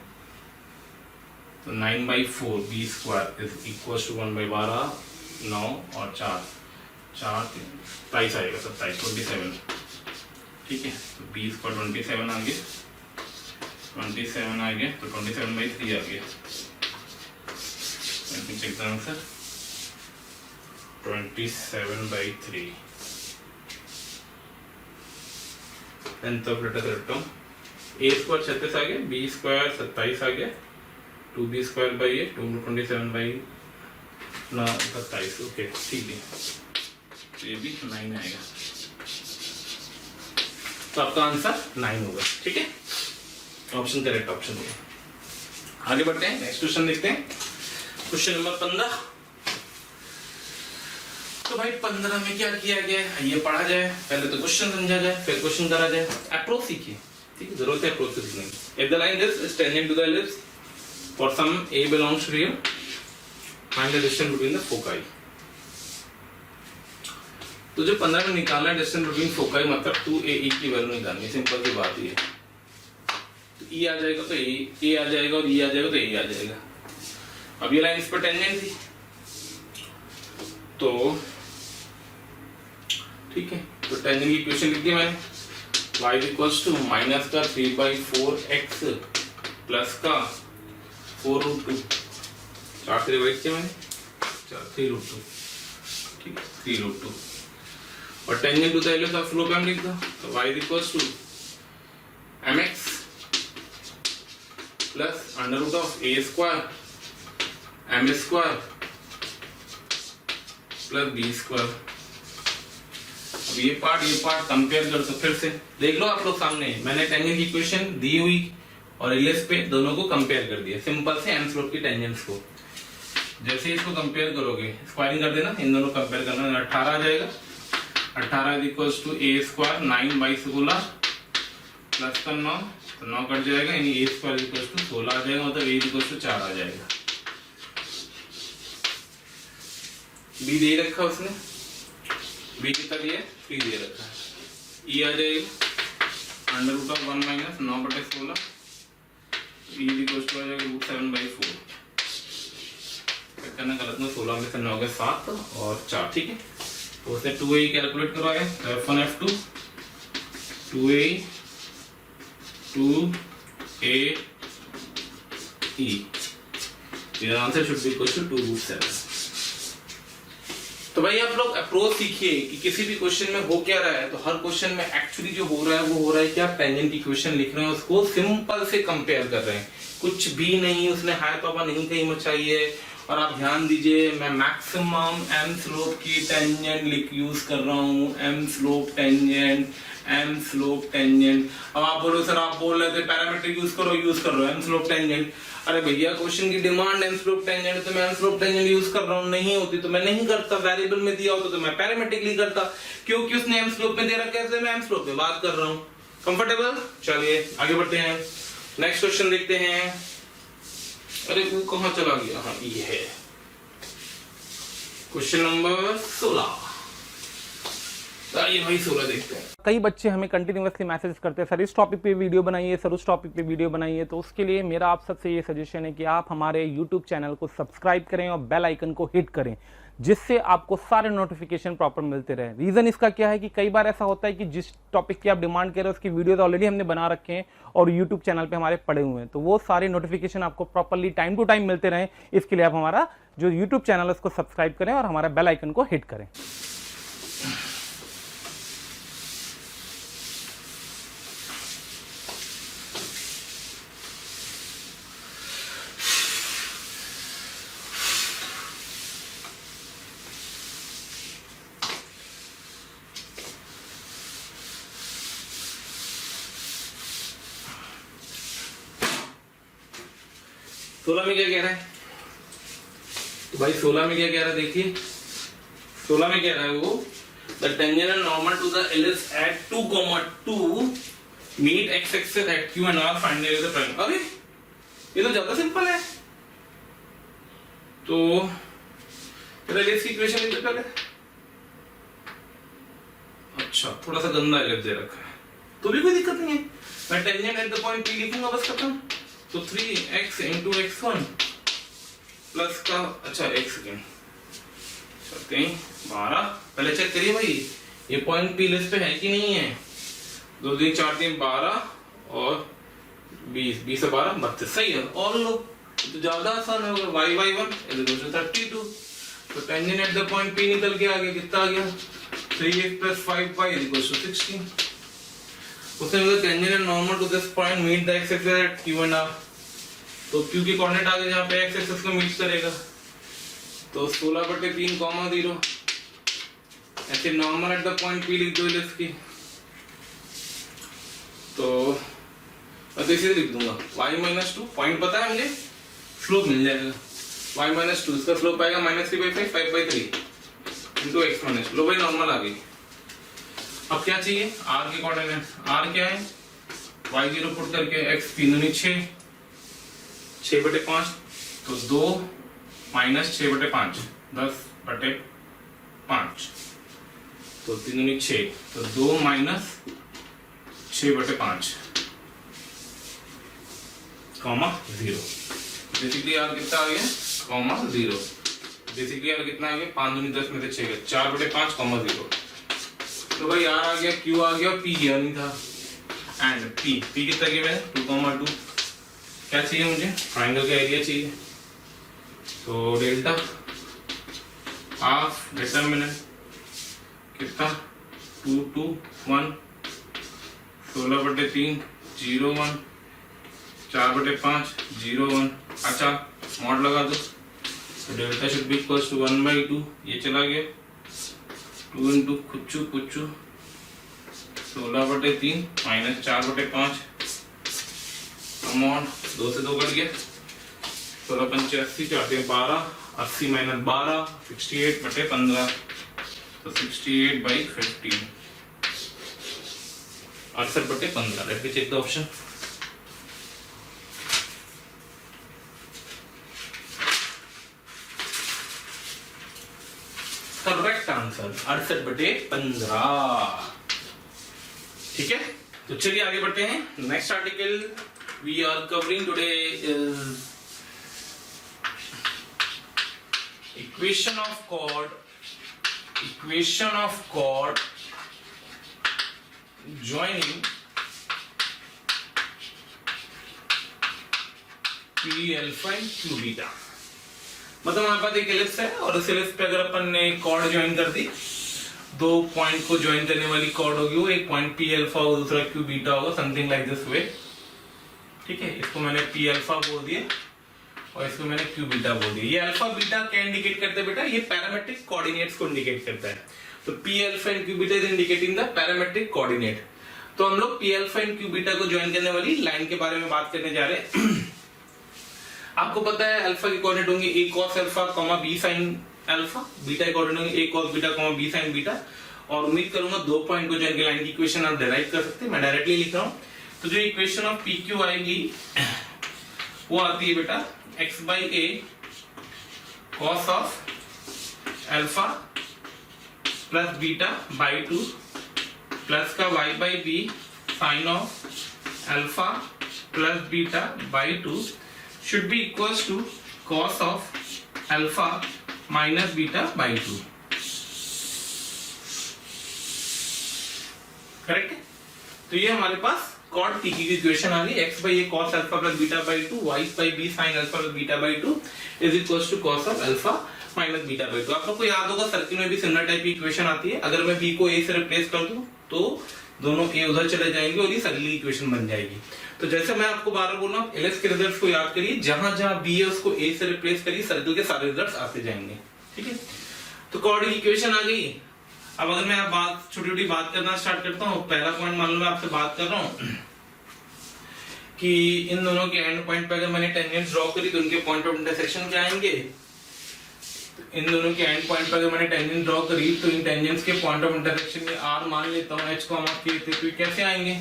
A: तो 9/4 b² इज इक्वल्स टू 1/12, 9 और 4 27 आएगा, 27 ठीक है। तो b² 27 आ गया, 27 आ गया, तो 27/3 आ गया। check the answer. 27/3. Nth of letter third term. A square 36 आ गया, B square 27 आ गया, 2B square by A 227/27, okay ठीक है, तो ये भी 9 आएगा, तो आपका आंसर 9 होगा, ठीक है, ऑप्शन करेक्ट ऑप्शन है। आगे बढ़ते हैं, नेक्स्ट क्वेश्चन देखते हैं, क्वेश्चन नंबर 15। तो भाई 15 में क्या किया गया है ये पढ़ा जाए, पहले तो क्वेश्चन समझा जाए फिर क्वेश्चन करा जाए, अप्रोच सीखिए, ठीक है, जरूरत है अप्रोच सीखने की। If the line is tangent to the ellipse for some a belongs to here, find the distance between the foci। तो जो 15 में निकालना है डिस्टेंस बिटवीन फोकाई, मतलब 2AE की वैल्यू निकालनी है, सिंपल सी बात ही है। तो E आ जाएगा तो A आ जाएगा, और E आ जाएगा तो A आ जाएगा। अब ये लाइन इस पर टेंजेंट थी, तो ठीक है, तो टेंजेंट की इक्वेशन लिख दी मैंने, y इक्वल्स टू माइनस का 3/4x प्लस का 4√2, 4 से डिवाइड किया मैंने, 3√2, ठीक है, 3√2, और tangent to the ellipse of slope हम लिख दो, तो y equals to mx plus under root of a square m square plus b square. अब ये पार्ट कंपेयर कर, तो फिर से देख लो आप लोग सामने, मैंने टेंजेंट की इक्वेशन दी हुई और एलिप्स पे दोनों को कंपेयर कर दिया, सिंपल से m स्लोप की टेंजेंट्स को। जैसे ही इसको कंपेयर करोगे, स्क्वायरिंग कर देना, इन दोनों कंपेयर करना, 18 आ जाएगा, 18 equals to a square 9/16 plus का 9, तो 9 कट जाएगा, यानी a स्क्वायर इक्वल्स टू 16 आ जाएगा, मतलब a इक्वल्स टू 4 आ जाएगा। b दे रखा उसने, b कितना दिया है, 3 दे रखा है, e आ जाएगा under root of 1 minus 9/16, e equals to आ जाएगा √7/4, करना गलत में 16 में से 9 के 7 और 4, ठीक है, तो उसने 2a कैलकुलेट करवाया, F1 F2 2a 2a e, your answer should be equal to 2√7। तो भाई आप लोग अप्रोच सीखिए कि किसी भी क्वेश्चन में हो क्या रहा है, तो हर क्वेश्चन में एक्चुअली जो हो रहा है वो हो रहा है कि आप टेंजेंट की इक्वेशन लिख रहे हैं, उसको सिंपल से कंपेयर कर रहे हैं, कुछ भी नहीं, उसने हाय पापा नहीं कहीं मचाई है। और आप ध्यान दीजिए, मैं मैक्सिमम m स्लोप की टेंजेंट यूज कर रहा हूँ, m slope tangent, m slope tangent. अब आप बोलो सर आप बोल रहे थे पैरामीट्रिक यूज करो m स्लोप टेंजेंट, अरे भैया क्वेश्चन की डिमांड m स्लोप टेंजेंट, तो मैं m स्लोप टेंजेंट यूज कर रहा हूँ, नहीं होती तो मैं नहीं करता, वेरिएबल में दिया होता तो मैं पैरामीट्रिकली करता, क्योंकि उसने m स्लोप में दे रखा है, मैं m स्लोप में बात कर रहा हूँ, कंफर्टेबल। चलिए आगे बढ़ते हैं, नेक्स्ट क्वेश्चन देखते हैं। अरे वो कहाँ चला गया, हाँ ये है क्वेश्चन नंबर 16। आइए भाई 16 देखते हैं।
B: कई बच्चे हमें कंटिन्यूअसली मैसेज करते हैं, सर इस टॉपिक पे वीडियो बनाइए, सर उस टॉपिक पे वीडियो बनाइए, तो उसके लिए मेरा आप सबसे ये सजेशन है कि आप हमारे यूट्यूब चैनल को सब्सक्राइब करें और बेल आइकन को हिट करें, जिससे आपको सारे नोटिफिकेशन प्रॉपर मिलते रहे। रीज़न इसका क्या है कि कई बार ऐसा होता है कि जिस टॉपिक की आप डिमांड कर रहे हो उसकी वीडियोस ऑलरेडी हमने बना रखे हैं और यूट्यूब चैनल पे हमारे पड़े हुए हैं, तो वो सारे नोटिफिकेशन आपको प्रॉपरली टाइम टू टाइम मिलते रहें, इसके लिए आप हमारा जो यूट्यूब चैनल है उसको सब्सक्राइब करें और हमारा बेल आइकन को हिट करें।
A: सोलह में क्या कह रहा है, तो भाई 16 में क्या कह रहा है, देखिए 16 में कह रहा है वो, the tangent and normal to the ellipse at 2,2 meet x axis at q and r, find the prime. अरे ये तो ज्यादा सिंपल है, तो एलिप्स की इक्वेशन लिख पहले। अच्छा थोड़ा सा गंदा एलिप्स दे रखा है, तो भी कोई दिक्कत नहीं है, मैं tangent at the point p लिखूंगा, बस खत्म। तो 3x into x1 प्लस का, अच्छा x सेकेंड चलते हैं 12, पहले चेक करिए भाई ये पॉइंट p लिस्ट पे है कि नहीं है। 2 3 4 3 12 और 20 20 से 12 32, सही है। और लो तो ज्यादा आसान होगा, y1 इज 32। तो tangent at the point P निकल के आ गया, कितना आ गया 3x + 5y = 16। उसने बोला tangent and normal to this point meet the x axis at q1/2। तो q के कोऑर्डिनेट आ गए जहां पे x एक्सिस को मीट करेगा, तो 16/3, 0। ऐसे normal at the point P लिख दो इसकी, तो मैं तो इसे लिख दूंगा y-2। पॉइंट पता है मुझे, स्लोप मिल जाएगा y-2, इसका स्लोप आएगा -3/5, 5/3 इनटू x-, लो भाई नॉर्मल आ गई। अब क्या चाहिए, r के कोऑर्डिनेट, r क्या है, y0 पुट करके x 3 दूनी 6, 6/5, तो 2 - 6/5 10/5, तो 3 दूनी 6, तो 2 - 6/5 कॉमा 0। बेसिकली r कितना आ गया, कॉमा 0। बेसिकली r कितना आ गया, 5 दूनी 10 में से 6 गया, 4/5 कॉमा 0। तो भाई r आ गया, q आ गया, p गया नहीं था, एंड p कितना गया मैंने 2, 2। क्या चाहिए मुझे, ट्रायंगल का एरिया चाहिए, तो डेल्टा हाफ डिटरमिनेंट कितना 2, 2, 1, 16/3 0, 1, 4/5 0, 1। अच्छा मॉड लगा दो, तो delta should be equals to 1/2, ये चला गया 2 इंटू कुछ 16/3 - 4/5 मॉड 2 से 2 कट गया, 16 × 5 = 80, 4 × 12, 80 - 12 68/15, तो 68/15 68/15। Let me check the option. Correct answer 68/15। ठीक है, तो चलिए आगे बढ़ते हैं। Next article we are covering today is equation of chord joining P alpha and Q beta। मतलब हमारे पास एक एलिप्स है और उस एलिप्स पे अगर अपन ने कॉर्ड ज्वाइन कर दी, दो पॉइंट को ज्वाइन करने वाली कॉर्ड होगी, वो एक पॉइंट P अल्फा और दूसरा Q बीटा होगा, समथिंग लाइक दिस वे। ठीक है, इसको मैंने P अल्फा बोल दिया और इसको मैंने Q बीटा बोल दिया। ये अल्फा बीटा क्या इंडिकेट करता है बेटा, ये पैरामेट्रिक कोऑर्डिनेट्स को इंडिकेट करता है। तो P alpha and Q beta is indicating the parametric coordinate. तो हम लोग P alpha and Q beta को ज्वाइन करने वाली लाइन के बारे में बात करने जा रहे हैं। आपको पता है अल्फा के कोऑर्डिनेट होंगे a cos alpha, b sin alpha, beta के कोऑर्डिनेट होंगे a cos beta, b sin beta. और उम्मीद करूंगा दो पॉइंट को ज्वाइन के लाइन की इक्वेशन आप डिराइव कर सकते हैं। मैं डायरेक्टली लिख रहा हूं, तो जो इक्वेशन ऑफ PQ आएगी वो आती है बेटा x/a cos of alpha plus beta by 2 plus का y/b sin of alpha plus beta by 2 should be equals to cos of alpha minus beta by 2। Correct है, तो ये हमारे पास कॉर्ड PQ की इक्वेशन आ गई, x/a cos alpha plus beta by 2 y/b sin alpha plus beta by 2 is equals to cos of alpha minus beta by 2। आप लोग को याद होगा सर्किल में भी सिमिलर टाइप की इक्वेशन आती है। अगर मैं b को a से रिप्लेस कर दूं तो दोनों a उधर चले जाएंगे और ये अगली इक्वेशन बन जाएगी। तो जैसे मैं आपको बार बार बोल रहा हूँ, एलएस के रिजल्ट्स को याद करिए, जहां जहां बी है उसको ए से रिप्लेस करिए, सर्कल के सारे रिजल्ट्स आते जाएंगे। ठीक है, तो कॉर्ड की इक्वेशन आ गई। अब अगर मैं बात छोटी छोटी बात करना स्टार्ट करता हूँ, पहला पॉइंट मान लो मैं आपसे बात कर रहा हूँ कि इन दोनों के एंड पॉइंट पे अगर मैंने टेंजेंट ड्रॉ करी तो उनके पॉइंट ऑफ इंटरसेक्शन क्या आएंगे। इन दोनों के एंड पॉइंट पे अगर मैंने टेंजेंट ड्रॉ करी तो इन टेंजेंट्स के पॉइंट ऑफ इंटरसेक्शन में आर मान लेता हूँ, h k थे, तो कैसे आएंगे।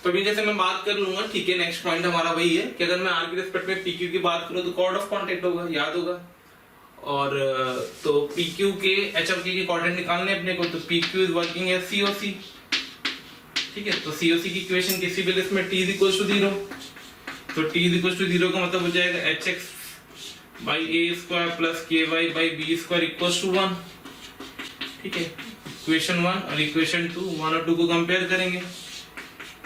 A: तो अभी जैसे मैं बात कर लूंगा, ठीक है, नेक्स्ट पॉइंट हमारा वही है कि अगर मैं आर के रिस्पेक्ट में PQ की बात करूं तो कॉर्ड ऑफ कांटेक्ट होगा, याद होगा। और तो PQ के h of k के कोऑर्डिनेट निकालने अपने को, तो PQ इज वर्किंग एज COC। ठीक है, तो COC की इक्वेशन किसी भी लिस्ट में t इज इक्वल टू 0, तो t इज इक्वल टू 0 का मतलब हो जाएगा hx by a square plus ky by b square equal to 1। ठीक है, इक्वेशन 1 और इक्वेशन 2, 1 और 2 को कंपेयर करेंगे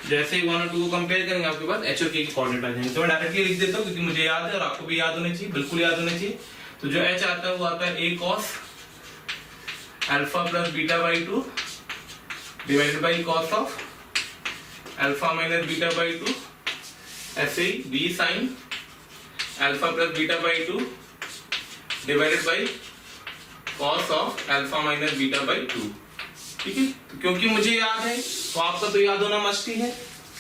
A: जैसे ही 1 और 2 को कंपेयर करेंगे आपके पास h और k के कोऑर्डिनेट आ जाएंगे। तो मैं डायरेक्टली लिख देता हूँ क्योंकि मुझे याद है और आपको भी याद होने चाहिए, बिल्कुल याद होने चाहिए। तो जो h आता है वो आता है a cos alpha plus beta by 2 divided by cos of alpha minus beta by 2, ऐसे ही b sin alpha plus beta by 2 divided by cos of alpha minus beta by 2। ठीक है, तो क्योंकि मुझे याद है तो आपका तो याद होना मस्ट ही है।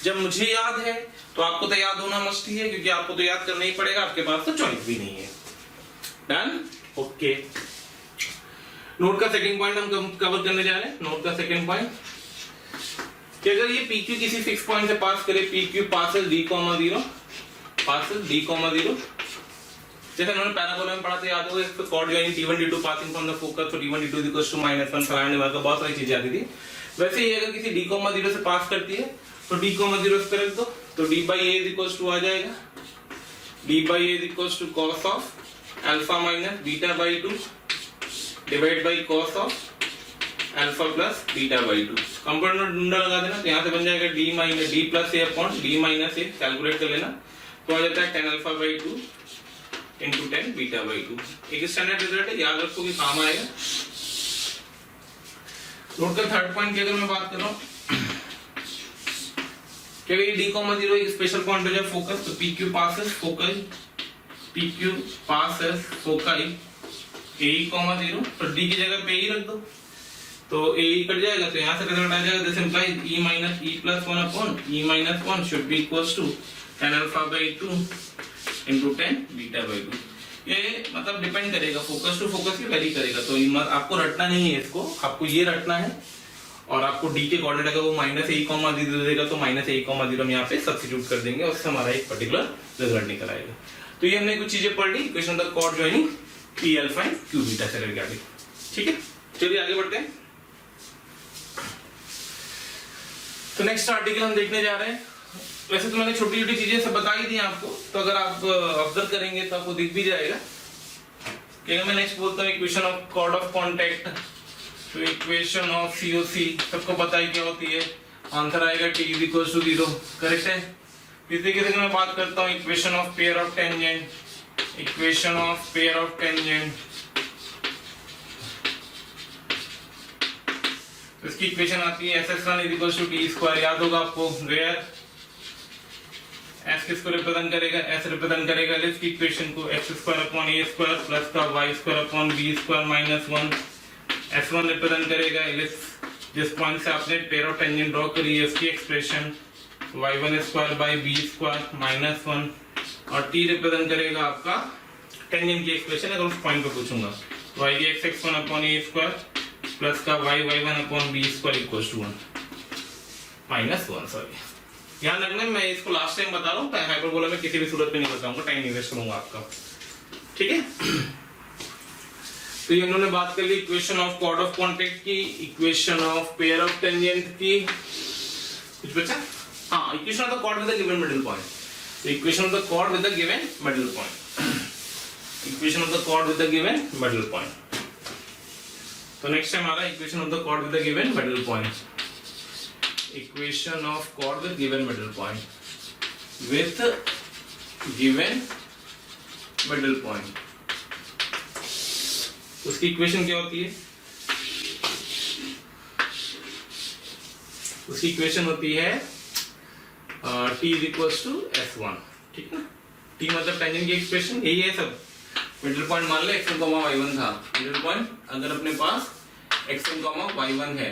A: जब मुझे याद है तो आपको तो याद होना मस्ट ही है, क्योंकि आपको तो याद करना ही पड़ेगा, आपके पास तो चॉइस भी नहीं है। Done, okay. नोट का सेकंड पॉइंट हम कवर करने जा रहे हैं। नोट का सेकंड पॉइंट कि अगर ये PQ किसी फिक्स पॉइंट से पास करे, PQ passes D, 0 passes D, 0, जैसे उन्होंने पैराबोला में पढ़ा था, याद होगा, इसको chord joining T1 T2 passing from the focus, तो T1 T2 इक्वल्स टू -1 फलाने वाला बहुत सारी चीजें आती थी। वैसे ये अगर किसी D, 0 से पास करती है तो D, 0 इस तरह दो, तो D by A equals to आ जाएगा D by A equals to cos of alpha minus beta by 2 divide by cos of alpha plus beta by 2। Compound में डंडा लगा देना, तो यहाँ से बन जाएगा D minus D plus A upon D minus A, calculate कर लेना, तो आ जाता है 10 alpha by 2 into 10 beta by 2। एक स्टैंडर्ड रिजल्ट है, याद रखो कि काम आएगा। नोट का थर्ड पॉइंट की अगर मैं बात कर रहा हूँ कि अगर ये D, 0 एक स्पेशल पॉइंट हो जाए फोकस, तो PQ passes focus, PQ passes foci AE, 0, तो D की जगह पे E रख दो, तो AE कट जाएगा, तो यहाँ से रिजल्ट आ जाएगा, this implies E minus E plus 1 upon E minus 1 should be equals to 10 alpha by 2 into 10 beta by 2। ये मतलब डिपेंड करेगा, फोकस टू फोकस ही वेरी करेगा, तो आपको रटना नहीं है इसको, आपको ये रटना है। और आपको D के कोऑर्डिनेट अगर वो -A, 0 देगा तो -A, 0 हम यहाँ पे सब्स्टिट्यूट कर देंगे, और उससे हमारा एक पर्टिकुलर रिजल्ट निकल आएगा। तो ये हमने कुछ चीजें पढ़ ली, equation of the chord joining P alpha and Q beta से करके आगे। ठीक है, चलिए आगे बढ़ते हैं। तो नेक्स्ट आर्टिकल हम देखने जा रहे हैं। वैसे तो मैंने छोटी छोटी चीजें सब बता ही दी आपको, तो अगर आप ऑब्जर्व करेंगे तो आपको दिख भी जाएगा कि अगर मैं नेक्स्ट बोलता हूँ equation of chord of contact, तो इक्वेशन ऑफ COC सबको पता है क्या होती है, आंसर आएगा T is equal to 0, correct है। इस तरीके से मैं बात करता हूँ equation of pair of tangent, equation of pair of tangent, तो इसकी इक्वेशन आती है SS1 is equal to T square, याद होगा आपको, वेयर S किसको रिप्रेजेंट करेगा, S रिप्रेजेंट करेगा लिस्ट की इक्वेशन को, x square upon a square plus का y square upon b square minus 1, S1 represent करेगा लिस्ट जिस पॉइंट से आपने पेयर ऑफ टेंजेंट ड्रॉ करी है उसकी expression, y1 square by b square minus 1, और t रिप्रेजेंट करेगा आपका टेंजेंट की एक्सप्रेशन, अगर उस पॉइंट पे पूछूंगा y x1 upon a square plus का y1 upon b square equals to 1 minus 1, sorry ध्यान रखना, मैं इसको लास्ट टाइम बता रहा हूँ, हाइपरबोला में किसी भी सूरत में नहीं बताऊंगा, टाइम नहीं वेस्ट करूंगा आपका। ठीक है, तो ये उन्होंने बात कर ली equation of chord of contact की, equation of pair of tangent की, कुछ बचा? हाँ, equation of the chord with the given middle point, तो equation of the chord with the given middle point, equation of the chord with the given middle point. तो next time आ रहा है equation of the chord with the given middle point, equation of chord with given middle point, with given middle point, उसकी equation क्या होती है? उसकी equation होती है T is equals to S1, ठीक ना? T मतलब टेंजेंट की एक्सप्रेशन, यही है सब। मिडिल पॉइंट मान ले x1, y1 था, मिडिल पॉइंट अगर अपने पास x1, y1 है,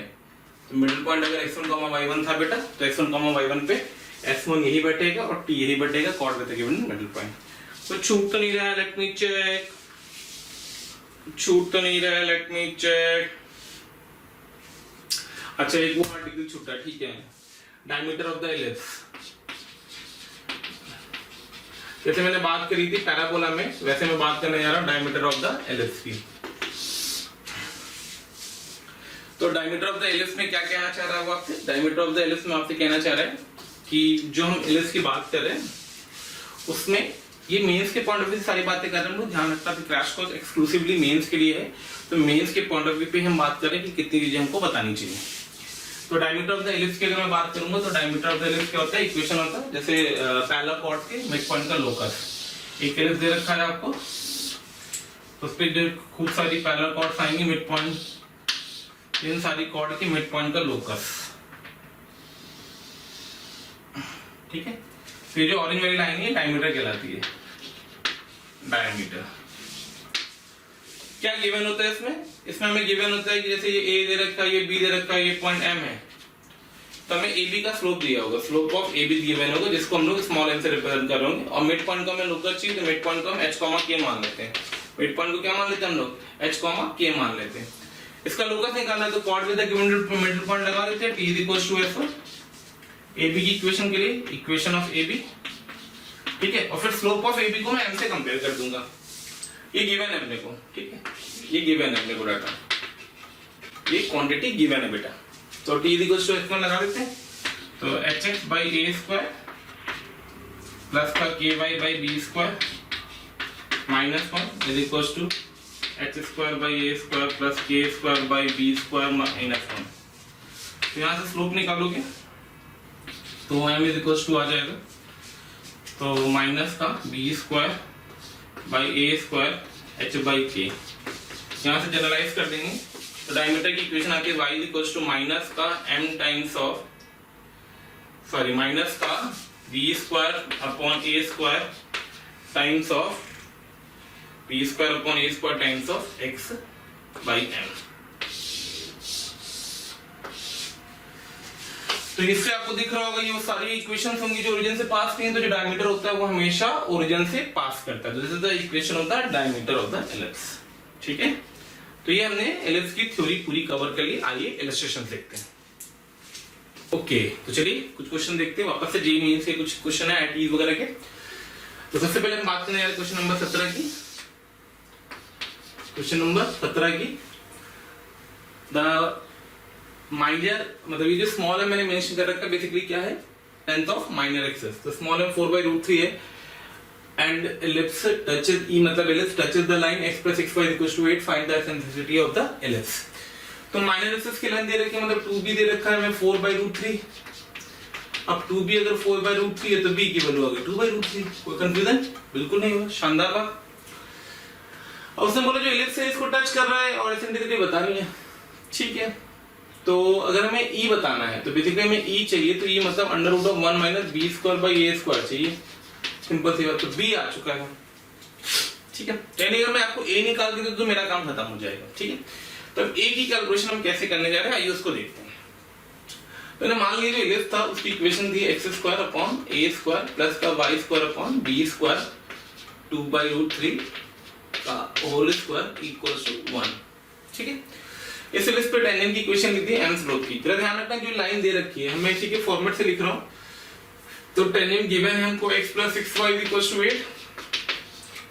A: तो मिडिल पॉइंट अगर x1, y1 था बेटा, तो x1, y1 पे S1 यही बैठेगा और T यही बैठेगा, cord with the given middle point. तो छूट तो नहीं रहा है, लेट मी चेक, छूट तो नहीं रहा है, लेट मी चेक। अच्छा, एक वो आर्टिकल छूटा, ठीक है, डायमीटर ऑफ द एलिप्स। जैसे मैंने बात करी थी पैराबोला में, वैसे मैं बात करने जा रहा हूं डायमीटर ऑफ द एलिप्स की। तो डायमीटर ऑफ द एलिप्स में क्या कहना चाह रहा है वो आपसे? डायमीटर ऑफ द एलिप्स में आपसे कहना चाह रहा है कि जो हम एलिप्स की बात कर रहे हैं उसमें ये मेंस के पॉइंट ऑफ व्यू से सारी बातें कर रहे हैं, ध्यान रखना कि क्रैश कोर्स एक्सक्लूसिवली मेंस के लिए है, तो मेंस के पॉइंट ऑफ व्यू पे हम बात करें कि कितनी चीजें हमको बतानी चाहिए। तो डायमीटर ऑफ द एलिप्स की अगर मैं बात करूंगा तो डायमीटर ऑफ द एलिप्स क्या होता है, इक्वेशन होता है जैसे पैरेलल कॉर्ड के मिड पॉइंट का लोकस। एक एलिप्स दे रखा है आपको, तो उस पर खूब सारी पैरेलल कॉर्ड्स आएंगी मिड पॉइंट, इन सारी कॉर्ड के मिड पॉइंट का लोकस, ठीक है। तो ये जो ऑरेंज वाली लाइन है डायमीटर कहलाती है, डायमीटर। क्या गिवन होता है इसमें? इसमें हमें गिवन होता है कि जैसे ये ए दे रखा है, ये बी दे रखा है, ये पॉइंट एम है, तो हमें ए बी का स्लोप दिया होगा, slope of A be given होगा, जिसको हम लोग स्मॉल एम से रिप्रेजेंट कर रहे होंगे। और मिड पॉइंट को हमें लोकस चाहिए, तो मिड पॉइंट को हम एच कॉमा के मान लेते हैं। मिड पॉइंट को क्या मान लेते हैं हम लोग? एच कॉमा के मान लेते हैं। इसका लोकस निकालना है तो cord with the given middle point लगा देते हैं, t = f। ए बी की इक्वेशन के लिए इक्वेशन ऑफ ए बी, ठीक है। और फिर स्लोप ऑफ ए बी को मैं एम से कंपेयर कर दूंगा, ये गिवन है अपने को, ठीक है, ये गिवन है अपने को डाटा, ये क्वांटिटी गिवन है बेटा। तो t = f में लगा देते हैं, तो hx/a² प्लस का ky/b² minus 1 = h²/a² plus k²/b² minus 1। तो यहाँ से स्लोप निकालोगे तो m = आ जाएगा, तो माइनस का b² a² h/k, यहाँ से जनरलाइज कर देंगे तो डायमीटर की इक्वेशन आती है y = माइनस का m टाइम्स ऑफ माइनस का b²/a² times of b²/a² times of x/m। तो इससे आपको दिख रहा होगा ये वो सारी इक्वेशंस होंगी जो ओरिजिन से पास की हैं। तो जो डायमीटर होता है वो हमेशा ओरिजिन से पास करता है, तो this is the equation of the diameter of the ellipse, ठीक है। तो ये हमने एलिप्स की थ्योरी पूरी कवर कर ली। आइए इलस्ट्रेशन देखते हैं। ओके, तो चलिए कुछ क्वेश्चन देखते हैं वापस से, जेईई मेंस के कुछ क्वेश्चन है आईटी वगैरह के। तो सबसे पहले हम बात करने वाले क्वेश्चन नंबर 17 की। क्वेश्चन नंबर 17 की द माइनर, मतलब ये जो स्मॉल है मैंने मेंशन कर रखा है, बेसिकली क्या है, लेंथ ऑफ माइनर एक्सिस। तो स्मॉल m 4/√3 है एंड एलिप्स टचेस e, मतलब ellipse touches the line x + xy = 8, find the eccentricity of the ellipse. तो माइनर एक्सिस की लेंथ दे रखी है, मतलब 2b दे रखा है, मैं 4/√3। अब 2b अगर 4/√3 है तो b की वैल्यू आ गई 2/√3। कोई कंफ्यूजन? बिल्कुल नहीं हुआ, शानदार बात। अब उसने बोला जो एलिप्स है इसको टच कर रहा है और एक्सेंट्रिसिटी बतानी है, ठीक है। तो अगर हमें e बताना है तो बेसिकली हमें e चाहिए, तो e मतलब √1 - b²/a² चाहिए, सिंपल सी बात। तो b आ चुका है, ठीक है। यानी अगर मैं आपको a निकाल के दूं तो मेरा काम खत्म हो जाएगा, ठीक है। तो अब a की कैलकुलेशन हम कैसे करने जा रहे हैं, आइए उसको देखते हैं। तो मान लीजिए जो एलिप्स था उसकी इक्वेशन थी x² प्लस का y² b² 2/√3 का होल स्क्वायर = 1, ठीक है। इस एलिप्स पे टेंजेंट की इक्वेशन लिख दी m स्लोप की। जरा ध्यान रखना जो लाइन दे रखी है मैं इसी के फॉर्मेट से लिख रहा हूं। तो टेंजेंट गिवन है हमको x + 6y = 8।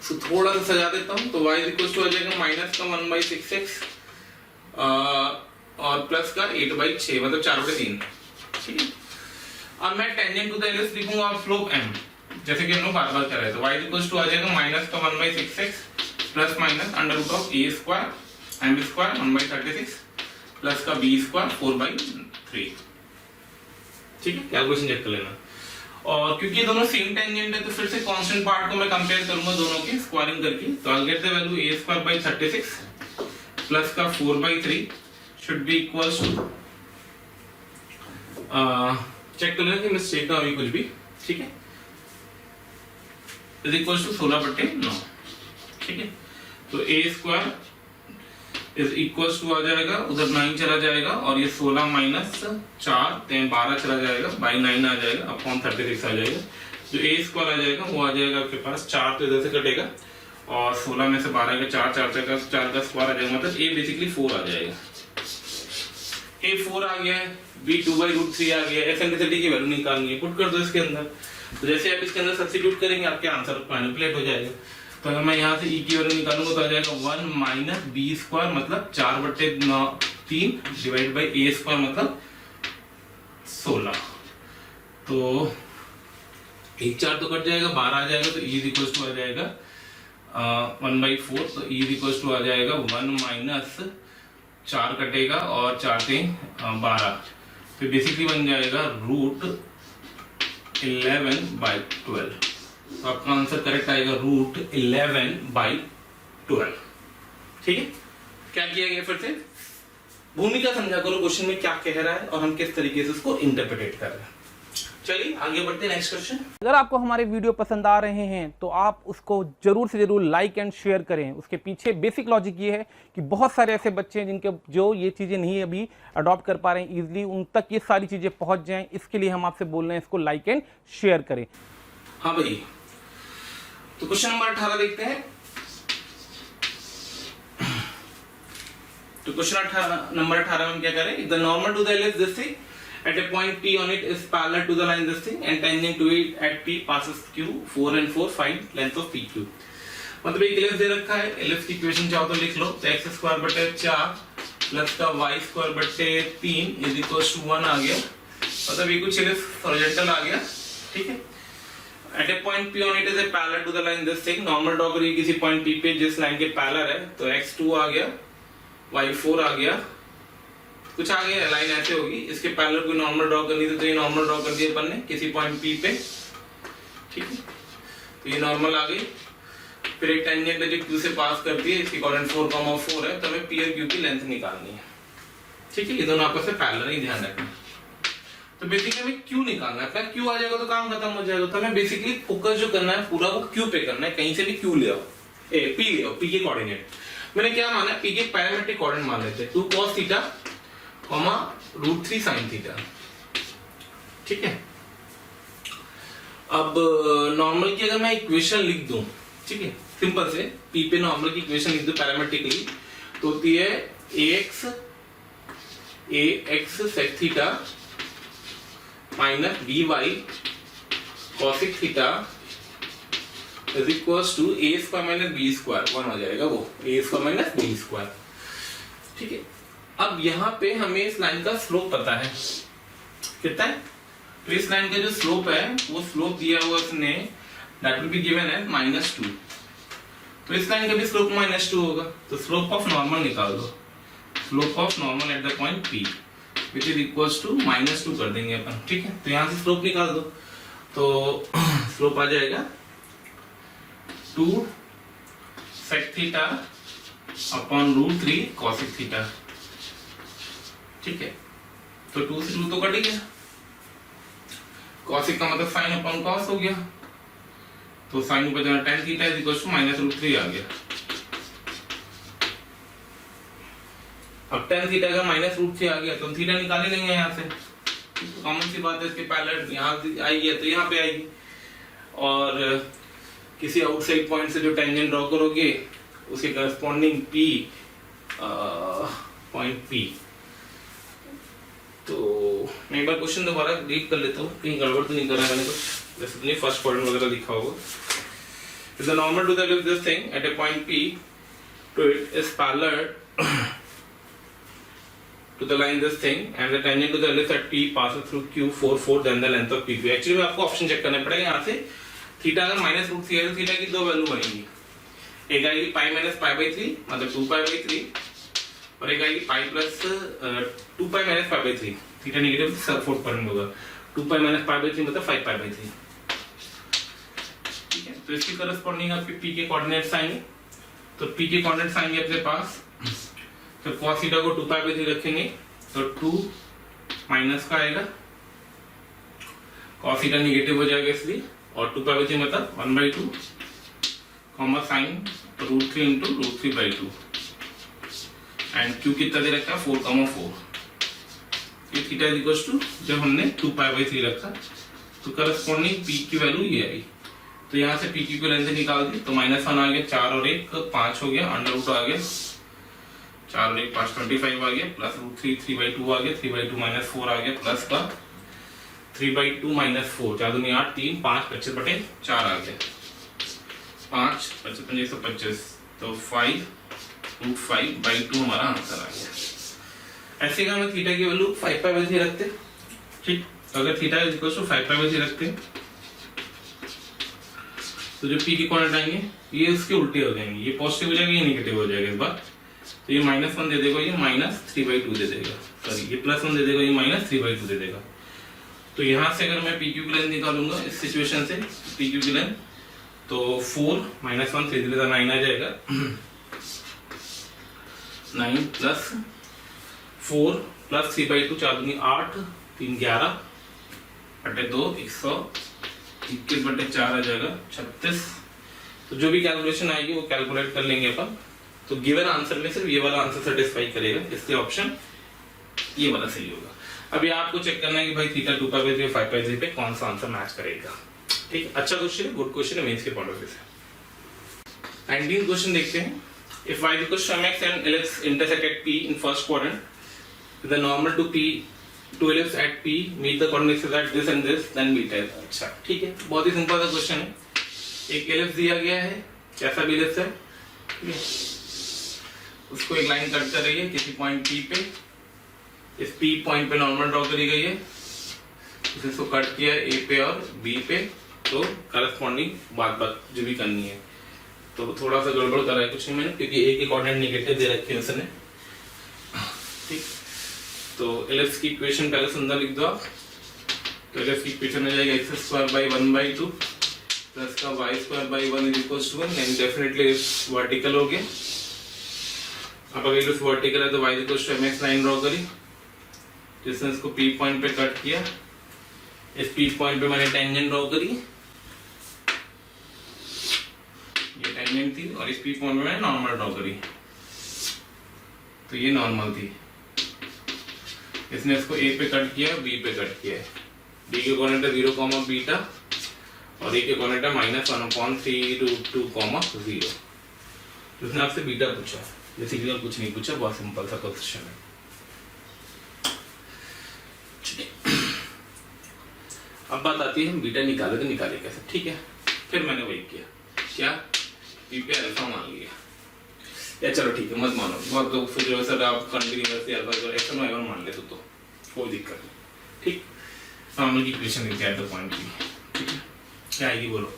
A: तो थोड़ा सा सजा देता हूं, तो y = आ जाएगा माइनस का 1/6x और प्लस का 8/6, मतलब 4/3, ठीक है। अब मैं टेंजेंट टू द एलिप्स लिखूंगा और स्लोप m, जैसे कि हम लोग बार-बार कर रहे थे। y = आ जाएगा माइनस का 1/6x plus minus √a² m² 1/36 plus का b² 4/3, ठीक है। कैलकुलेशन चेक कर लेना। और क्योंकि दोनों सेम टेंजेंट है तो फिर से कांस्टेंट पार्ट को मैं कंपेयर करूंगा दोनों की स्क्वायरिंग करके। तो I get the value a²/36 plus का 4/3 should be equals to, check कर लेना कि मिस्टेक ना हुई कुछ भी, ठीक है, इज इक्वल्स टू 16/9, ठीक है। तो a² इज इक्वल्स टू आ जाएगा, उधर 9 चला जाएगा और ये 16 - 4 12 चला जाएगा, बाई 9 आ जाएगा, अपॉन 36 आ जाएगा। जो a² आ जाएगा वो आ जाएगा आपके पास 4, तो इधर से कटेगा और 16 में से 12 का 4 का स्क्वायर आ जाएगा, मतलब a बेसिकली 4 आ जाएगा। a 4 आ गया है, b 2/√3 आ गया है। एक्सेंट्रिसिटी की वैल्यू निकालनी है, पुट कर दो इसके अंदर। तो जैसे आप इसके अंदर सब्स्टिट्यूट करेंगे आपके आंसर मैनिपुलेट हो जाएगा। तो अगर मैं यहाँ से e की वैल्यू निकालूंगा तो आ जाएगा 1 - b² मतलब 4/3 डिवाइड बाई a² मतलब 16। तो 1 4 तो कट जाएगा, 12 आ जाएगा, तो e = आ जाएगा 1/4। तो e = आ जाएगा 1 - 4 कटेगा और 4 3 12, तो बेसिकली बन जाएगा √11/12। तो आपका आंसर करेक्ट आएगा √11/12। ठीक है, क्या किया गया फिर से, भूमिका समझा करो क्वेश्चन में क्या कह रहा है और हम किस तरीके से उसको इंटरप्रेट कर रहे हैं। चलिए आगे बढ़ते हैं नेक्स्ट क्वेश्चन।
B: अगर आपको हमारे वीडियो पसंद आ रहे हैं तो आप उसको जरूर से जरूर लाइक एंड शेयर करें। उसके पीछे बेसिक लॉजिक ये है कि बहुत सारे ऐसे बच्चे हैं जिनके जो ये चीज़ें नहीं अभी अडॉप्ट कर पा रहे हैं इजीली, उन तक ये सारी चीज़ें पहुंच जाएं, इसके लिए हम आपसे बोल रहे हैं इसको लाइक एंड शेयर करें।
A: हाँ भाई, तो क्वेश्चन नंबर 18 देखते हैं। तो क्वेश्चन नंबर 18 में क्या करें, the normal to the ellipse this thing at a point P on it is parallel to the line this thing and tangent to it at P passes Q 4 and 4 find length of PQ। मतलब एक ellipse दे रखा है, ellipse की equation चाहो तो लिख लो, तो x²/4 plus का y²/3 इज इक्वल टू 1 आ गया। मतलब ये कुछ एलिप्स हॉरिजॉन्टल आ गया। ठीक है, at a point P on it is a parallel to the line this thing, normal draw करिए किसी पॉइंट P पे जिस लाइन के पैरेलल है, तो x2 आ गया, y4 आ गया, कुछ आ गया, लाइन ऐसे होगी, इसके पैरेलल कोई नॉर्मल ड्रॉ करनी थी तो ये नॉर्मल ड्रॉ कर दिया अपन ने किसी पॉइंट P पे। ठीक है, तो ये नॉर्मल आ गई, फिर एक टेंजेंट है जो Q से पास करती है, इसकी कोऑर्डिनेट 4,4 है, तो हमें P और Q की लेंथ निकालनी है। ठीक है, ये दोनों आपस में पैरेलल ही, ध्यान रखना। तो बेसिकली हमें Q निकालना है, अपना Q आ जाएगा तो काम खत्म हो जाएगा। तो हमें बेसिकली फोकस जो करना है पूरा वो Q पे करना है, कहीं से भी Q ले आओ, P ले आओ, P के कोऑर्डिनेट। मैंने क्या माना, P के पैरामीट्रिक कोऑर्डिनेट मान लेते हैं 2 cos थीटा, √3 sin थीटा। ठीक है, अब नॉर्मल की अगर मैं इक्वेशन लिख दूं, ठीक है, सिंपल से P पे नॉर्मल की इक्वेशन लिख दूं पैरामेट्रिकली, तो होती है ax sec theta minus by cosec theta is equals to a² - b², 1 हो जाएगा वो, a² - b²। ठीक है, अब यहाँ पे हमें इस लाइन का स्लोप पता है, कितना है, तो इस लाइन का जो स्लोप है वो स्लोप दिया हुआ उसने, that will be given as -2। तो इस लाइन का भी स्लोप -2 होगा, तो स्लोप ऑफ नॉर्मल निकाल दो, slope of normal at the point P which is equals to -2 कर देंगे अपन। ठीक है, तो यहाँ से स्लोप निकाल दो, तो स्लोप आ जाएगा 2 sec theta upon √3 cosec theta. ठीक है, तो 2 से 2 तो कट गया, cosec का मतलब sin अपॉन cos हो गया, तो sin ऊपर जाना tan theta is equal to -√3 आ गया। अब tan थीटा का -√3 आ गया, तो हम थीटा निकाल ही लेंगे यहाँ से, कॉमन सी बात है, इसके पैरेलल यहाँ आई है तो यहाँ पे आएगी, और किसी आउटसाइड पॉइंट से जो टेंजेंट ड्रॉ करोगे उसके करस्पॉन्डिंग P पॉइंट P। तो मैं एक बार क्वेश्चन दोबारा रीड कर लेता हूँ, कहीं गड़बड़ तो नहीं कर रहा है मैंने कुछ, जैसे नहीं फर्स्ट क्वाड्रेंट वगैरह लिखा होगा। The normal to the this thing at a point P to it is parallel to the line this thing and the tangent to the ellipse at P passes through Q 4 4 then the length of PQ। Actually में आपको option check करना पड़ेगा यहाँ से, theta अगर -√3 है तो theta की दो वैल्यू बनेगी, एक आएगी π - π/3 मतलब 2π/3, और एक आएगी π प्लस 2π - π/3, थीटा नेगेटिव सब 4 परसेंट होगा, 2π - π/3 मतलब 5π/3। ठीक है, तो इसकी करस्पॉन्डिंग आपके P के कोऑर्डिनेट्स आएंगे, तो P के कोऑर्डिनेट्स आएंगे अपने पास, तो cos थीटा को 2π/3 रखेंगे तो 2 माइनस का आएगा, cos थीटा नेगेटिव हो जाएगा इसलिए, और 2π/3 मतलब 1/2 कॉमा sin √3 × √3/2 एंड Q कितना दे रखा है 4,4। ये थीटा इज इक्वल टू जब हमने 2π/3 रखा तो करस्पॉन्डिंग P की वैल्यू ये आई, तो यहाँ से P की लेंथ निकाल दी, तो -1 आ गया, 4 और 1 5 हो गया, √2 आ गया, 4 और 1 5 25 आ गया, प्लस √3 3/2 आ गया, 3/2 - 4 आ गया, प्लस का 3/2 - 4 4 दूनी 8 3 5 25/4 आ गया, 5 55 125, तो 5√5/2 हमारा आंसर आ गया। ऐसे का हम थीटा की वैल्यू 5π/3 रखते, ठीक, तो अगर थीटा इज इक्वल टू 5π/3 रखते तो जो P के कोऑर्डिनेट आएंगे ये उसके उल्टे हो जाएंगे, ये पॉजिटिव हो जाएगा, ये नेगेटिव हो जाएगा इस बार, तो ये -1 दे देगा, ये -3/2 दे देगा, तो सॉरी ये +1 दे देगा, ये -3/2 दे देगा। तो यहाँ से अगर मैं पी क्यू की लेंथ निकालूंगा इस सिचुएशन से, पी क्यू की लेंथ तो 4 - 1 3 3 9 आ जाएगा। 9 + 4 + 3/2 4 दूनी 8 3 11 बटे 2 121 बटे 4 आ जाएगा 36। तो जो भी कैलकुलेशन आएगी वो कैलकुलेट कर लेंगे अपन। तो गिवन आंसर में सिर्फ ये वाला आंसर सेटिस्फाई करेगा, इसलिए ऑप्शन ये वाला सही होगा। अभी आपको चेक करना है कि भाई थीटा 2π/3 और 5π/3 पे कौन सा आंसर मैच करेगा। ठीक है, अच्छा क्वेश्चन है, गुड क्वेश्चन है मेंस के पॉइंट ऑफ व्यू से। 19 क्वेश्चन देखते हैं। If y = mx and ellipse intersect at p in first quadrant, the normal to p to ellipse at p meet the coordinates at this and this, then beta। अच्छा ठीक है, बहुत ही simple सा question है। एक ellipse दिया गया है, कैसा भी एलिप्स है, ठीक है, उसको एक लाइन कट कर रही है किसी पॉइंट p पे। इस p पॉइंट पे नॉर्मल ड्रॉ करी गई है, इसको कट किया a पे और b पे, तो करस्पॉन्डिंग बात जो भी करनी है। तो थोड़ा सा गड़बड़ कर रहा है कुछ नहीं मैंने, क्योंकि a के कोऑर्डिनेट नेगेटिव दे रखे हैं उसने। ठीक, तो एलिप्स की इक्वेशन पहले सुंदर लिख दो आप। तो एलिप्स की इक्वेशन हो जाएगा x² / 1/2 प्लस का y² / 1 = 1, यानी डेफिनेटली वर्टिकल हो गया। अब अगर एलिप्स वर्टिकल है तो y = mx लाइन ड्रॉ करी, जिसने इसको p पॉइंट पे कट किया। इस p पॉइंट पे मैंने टेंजेंट ड्रॉ करी, ये टेंजेंट थी, और इस p पॉइंट पे मैंने नॉर्मल ड्रॉ करी, तो ये नॉर्मल थी। इसने इसको a पे कट किया, b पे कट किया है। b के कोऑर्डिनेट है 0, बीटा, और a के कोऑर्डिनेट है -1/3√2, 0। तो उसने आपसे बीटा पूछा, बेसिकली और कुछ नहीं पूछा, बहुत सिंपल सा क्वेश्चन है। अब बात आती है बीटा निकाले तो निकाले कैसे। ठीक है, फिर मैंने वही किया, क्या p पे अल्फा मान लिया, या चलो ठीक है मत मानो, बहुत लोग सोच रहे सर आप कंटिन्यूअसली अल्फा को x1 y1 मान ले तो कोई दिक्कत नहीं। ठीक, नॉर्मल की इक्वेशन लिखते हैं तो पॉइंट की। ठीक है, क्या आएगी बोलो।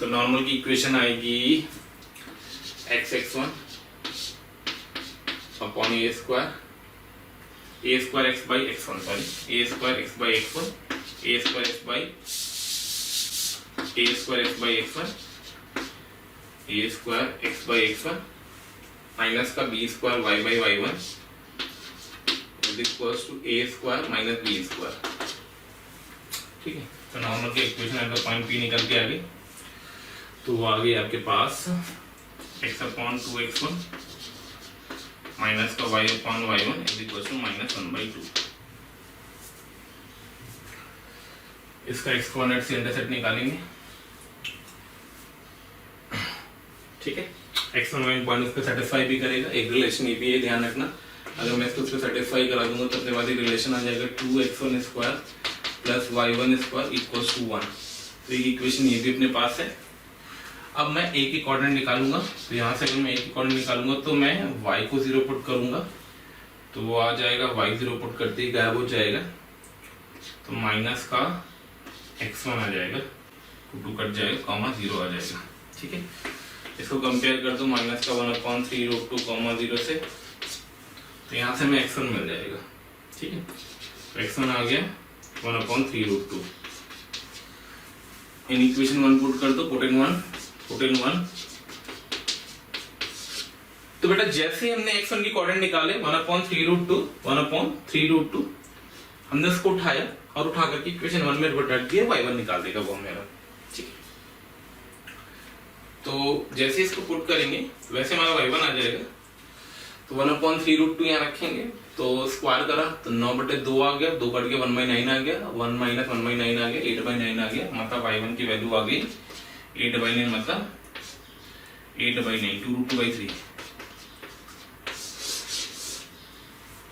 A: तो नॉर्मल की इक्वेशन आएगी x(x1) upon a² x/x1, sorry a² x/x1, a²x/x1 minus का b² y/y1 is equals to a² minus b²। ठीक है, तो नॉर्मल की इक्वेशन है तो पॉइंट p निकल के आ गई। तो वो आ गई आपके पास x/2x1 माइनस का y/y1 इज इक्वल्स टू -1/2। इसका x कोऑर्डिनेट से इंटरसेक्ट निकालेंगे। ठीक है, x1 y पॉइंट उसको सेटिस्फाई भी करेगा। एक रिलेशन ये भी है, ध्यान रखना, अगर मैं इसको उसको सेटिस्फाई करा दूंगा तो अपने बाद रिलेशन आ जाएगा 2x1² plus y1² equals to 1। तो ये इक्वेशन ये भी अपने पास है। अब मैं a की कोऑर्डिनेट निकालूंगा, तो यहाँ से अगर मैं a की कोऑर्डिनेट निकालूंगा तो मैं y को 0 पुट करूंगा, तो वो आ जाएगा y 0 पुट करते ही गायब हो जाएगा, तो माइनस का x1 आ जाएगा, 2 कट जाएगा, कॉमा 0 आ जाएगा। ठीक है, इसको कंपेयर कर दो माइनस का 1/3√2, 0 से, तो यहाँ से मैं x1 मिल जाएगा। ठीक है, तो x1 आ गया 1/3√2। इन इक्वेशन 1 पुट कर दो, पुट इन 1। तो बेटा जैसे हमने x1 की कोऑर्डिनेट निकाले 1/3√2, हमने इसको उठाया और उठा करके इक्वेशन 1 में रख दिया, y1 निकाल देगा वो मेरा। ठीक है, तो जैसे इसको पुट करेंगे वैसे हमारा y1 आ जाएगा। तो 1/3√2 यहाँ रखेंगे, तो स्क्वायर करा तो 9/2 आ गया, 2 कट के 1/9 आ गया, 1 - 1/9 आ गया, 8/9 आ गया, मतलब y1 की वैल्यू आ गई 8/9, मतलब 8/9 2√2/3।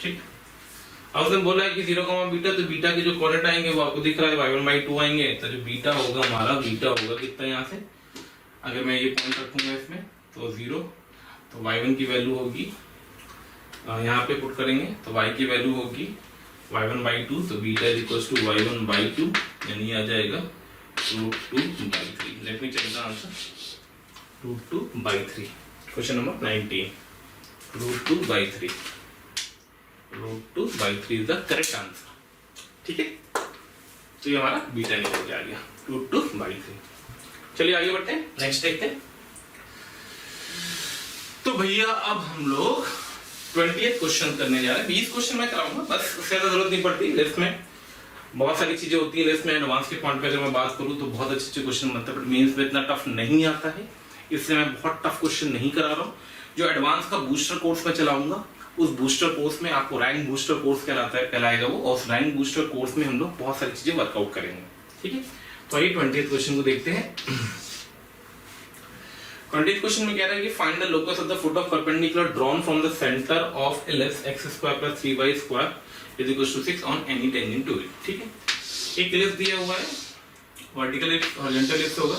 A: ठीक, अब उसने बोला है कि 0, बीटा, तो बीटा के जो कोऑर्डिनेट आएंगे वो आपको दिख रहा है y1/2 आएंगे, तो जो बीटा होगा हमारा, बीटा होगा कितना यहाँ से, अगर मैं ये पॉइंट रखूंगा इसमें तो 0, तो y1 की वैल्यू होगी, यहाँ पे पुट करेंगे तो y की वैल्यू होगी y1/2, तो beta is equals to y1/2, यानी आ जाएगा √2/3। Let me check the answer, √2/3। Question number 19, √2/3। √2/3 is the correct answer. ठीक है, तो ये हमारा बीटा निकल के आ गया √2/3। चलिए आगे बढ़ते हैं, नेक्स्ट देखते हैं। तो भैया अब हम लोग 20th क्वेश्चन करने जा रहे हैं। 20 क्वेश्चन मैं कराऊंगा, बस उससे ज्यादा जरूरत नहीं पड़ती। लिस्ट में बहुत सारी चीजें होती है, लिस्ट में एडवांस के पॉइंट पे अगर मैं बात करूं तो बहुत अच्छे क्वेश्चन बनते हैं, बट मेंस में इतना टफ नहीं आता है, इसलिए मैं बहुत टफ क्वेश्चन नहीं करा रहा हूँ। जो एडवांस का बूस्टर कोर्स में चलाऊंगा, उस बूस्टर कोर्स में आपको रैंक बूस्टर कोर्स कहलाएगा वो, और उस रैंक बूस्टर कोर्स में हम लोग बहुत सारी चीजें वर्कआउट करेंगे। ठीक है, तो आइए 20th क्वेश्चन को देखते हैं। 20th क्वेश्चन में कह रहा है कि find the locus of the foot of perpendicular drawn from the centre of ellipse x² + 3y² = 6 on any tangent to it. ठीक है, एक एलिप्स दिया हुआ है, वर्टिकल एलिप्स, हॉरिजॉन्टल एलिप्स होगा,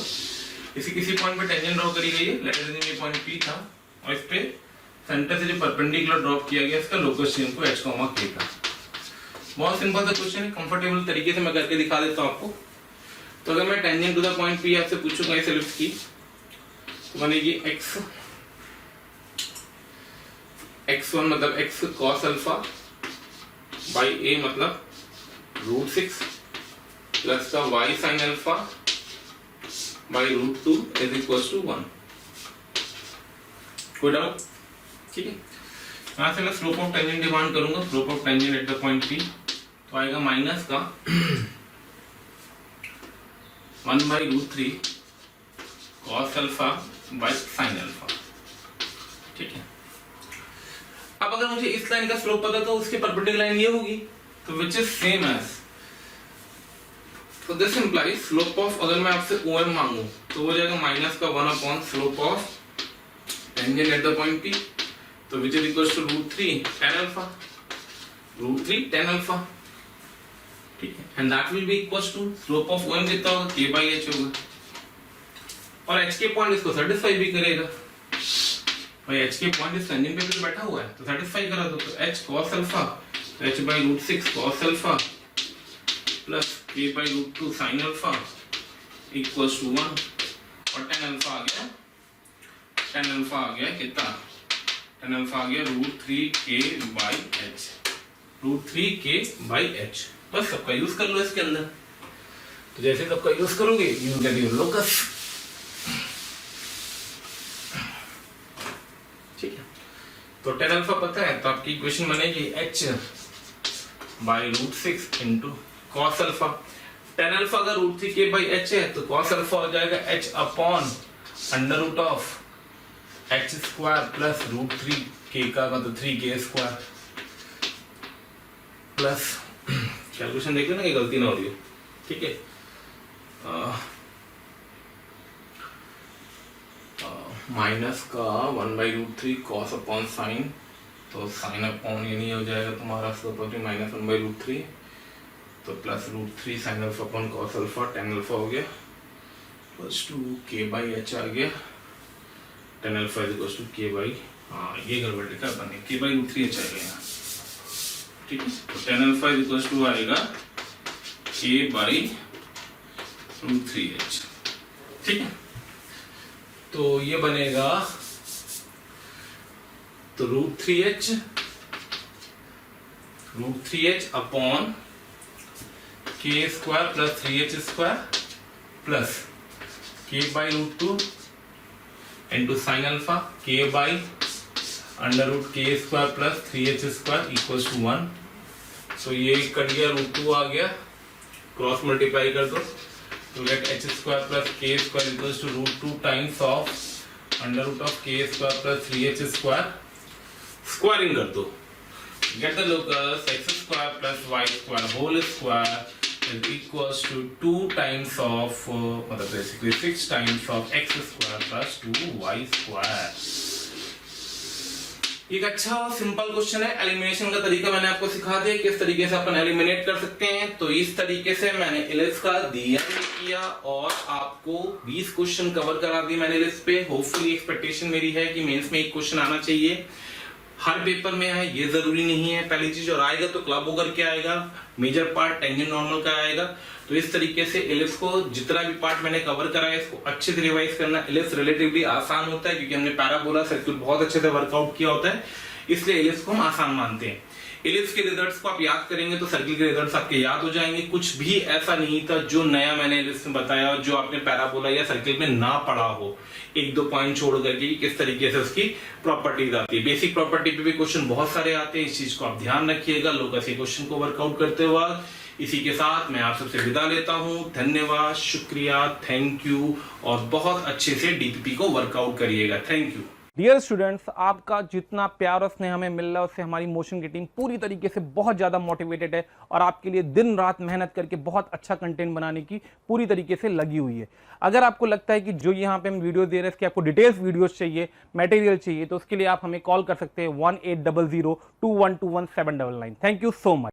A: इसी किसी पॉइंट पे टेंजेंट ड्रॉ करी गई है, लेट अस अज्यूम ये पॉइंट P था, और इस पे सेंटर से जो परपेंडिकुलर ड्रॉप किया गया इसका लोकस चाहिए हमको h, k का। बहुत सिंपल सा क्वेश्चन है, कंफर्टेबल तरीके से मैं करके दिखा देता हूं आपको। तो अगर मैं tangent to the point P आपसे पूछूंगा इस एलिप्स की, तो बनेगी x1 मतलब x cos alpha by a मतलब √6 प्लस का y sin अल्फा बाई √2 = 1। कोई डाउट? ठीक है, यहां से मैं स्लोप ऑफ टेंजेंट डिमांड करूंगा, slope of tangent at the point P, तो आएगा माइनस का 1/√3 cos alpha by sin alpha. ठीक है, अब अगर मुझे इस लाइन का स्लोप पता तो उसके परपेंडिकुलर लाइन ये होगी, तो विच इज सेम एज, तो दिस इंप्लाइज स्लोप ऑफ, अगर मैं आपसे OM मांगू तो हो जाएगा माइनस का 1 slope of tangent at the point P, तो which is equal to √3 tan alpha, √3 tan alpha. ठीक है, and that will be equal to slope of OM कितना होगा, k/h होगा, और h के पॉइंट इसको सेटिस्फाई भी करेगा। भाई h के पॉइंट इस टेंजेंट पे भी बैठा हुआ है, तो सेटिस्फाई करा दो, तो h cos अल्फा, तो h/√6 cos alpha plus k/√2 sin alpha equals to 1, और tan अल्फा आ गया, tan अल्फा आ गया कितना, tan अल्फा आ गया √3k/h, √3k/h। बस सबका यूज कर लो इसके अंदर, तो जैसे सबका यूज करोगे यू गेट योर लोकस। ठीक है, तो tan अल्फा पता है, तो आपकी इक्वेशन बनेगी h/√6 into cos alpha. tan alpha अगर √3k/h है तो cos अल्फा हो जाएगा h upon √h² plus √3k का मतलब 3k² प्लस, कैलकुलेशन देख लेना कि गलती ना हो रही हो। ठीक है, माइनस का 1/√3 cos अपॉन साइन, तो साइन अपॉन ये नहीं हो जाएगा तुम्हारा स्लोप ऑफ माइनस 1/√3, तो plus √3 sin alpha upon cos alpha, tan alpha हो गया प्लस 2k/h आ गया, tan alpha is equal to k/, हाँ ये गड़बड़ लिखा बने k/√3h आएगा यहाँ। ठीक है, तो tan alpha is equal to आएगा k/√3h। ठीक है, तो ये बनेगा, तो √3h upon k² plus 3h² plus k/√2 into sine alpha k/√k² plus 3h² equals to 1। So ये कट गया, √2 आ गया, क्रॉस मल्टीप्लाई कर दो, तो get h² plus k² equals to √2 times of √k² plus 3h², squaring कर दो, get the locus x² plus y² whole square is equals to 2 times of मतलब basically 6 times of x² plus 2y²। एक अच्छा simple question है, elimination का तरीका मैंने आपको सिखा दिया किस तरीके से अपन एलिमिनेट कर सकते हैं। तो इस तरीके से मैंने एलिप्स का दिया किया और आपको 20 क्वेश्चन कवर करा दिए मैंने एलिप्स पे। होपफुली एक्सपेक्टेशन मेरी है कि मेंस में एक क्वेश्चन आना चाहिए, हर पेपर में है ये जरूरी नहीं है। पहली चीज, और आएगा तो क्लब होकर के आएगा, मेजर पार्ट टेंजेंट नॉर्मल का आएगा। तो इस तरीके से एलिप्स को जितना भी पार्ट मैंने कवर करा है इसको अच्छे से रिवाइज करना। एलिप्स रिलेटिवली आसान होता है क्योंकि हमने पैराबोला सर्किल बहुत अच्छे से वर्कआउट किया होता है। इसलिए एलिप्स को हम आसान मानते हैं। एलिप्स के रिजल्ट्स को आप याद करेंगे तो सर्किल के रिजल्ट्स आपके याद हो जाएंगे। कुछ भी ऐसा नहीं था जो नया मैंने एलिप्स में बताया और जो आपने पैराबोला या सर्किल में ना पढ़ा हो, एक दो पॉइंट छोड़ करके किस तरीके से उसकी प्रॉपर्टीज आती है। बेसिक प्रॉपर्टी पे भी क्वेश्चन बहुत सारे आते हैं, इस चीज को आप ध्यान रखिएगा लोकस के क्वेश्चन को वर्कआउट करते वक्त। इसी के साथ मैं आप सबसे विदा लेता हूं। धन्यवाद, शुक्रिया, थैंक यू, और बहुत अच्छे से डीपीपी को वर्कआउट करिएगा। Thank you.
B: डियर स्टूडेंट्स, आपका जितना प्यार और स्नेह हमें मिल रहा है उससे हमारी मोशन की टीम पूरी तरीके से बहुत ज़्यादा मोटिवेटेड है और आपके लिए दिन रात मेहनत करके बहुत अच्छा कंटेंट बनाने की पूरी तरीके से लगी हुई है। अगर आपको लगता है कि जो यहाँ पे हम वीडियो दे रहे हैं इसके आपको डिटेल्स वीडियोस चाहिए, मटेरियल चाहिए, तो उसके लिए आप हमें कॉल कर सकते हैं 1800 2121 799। Thank you so much.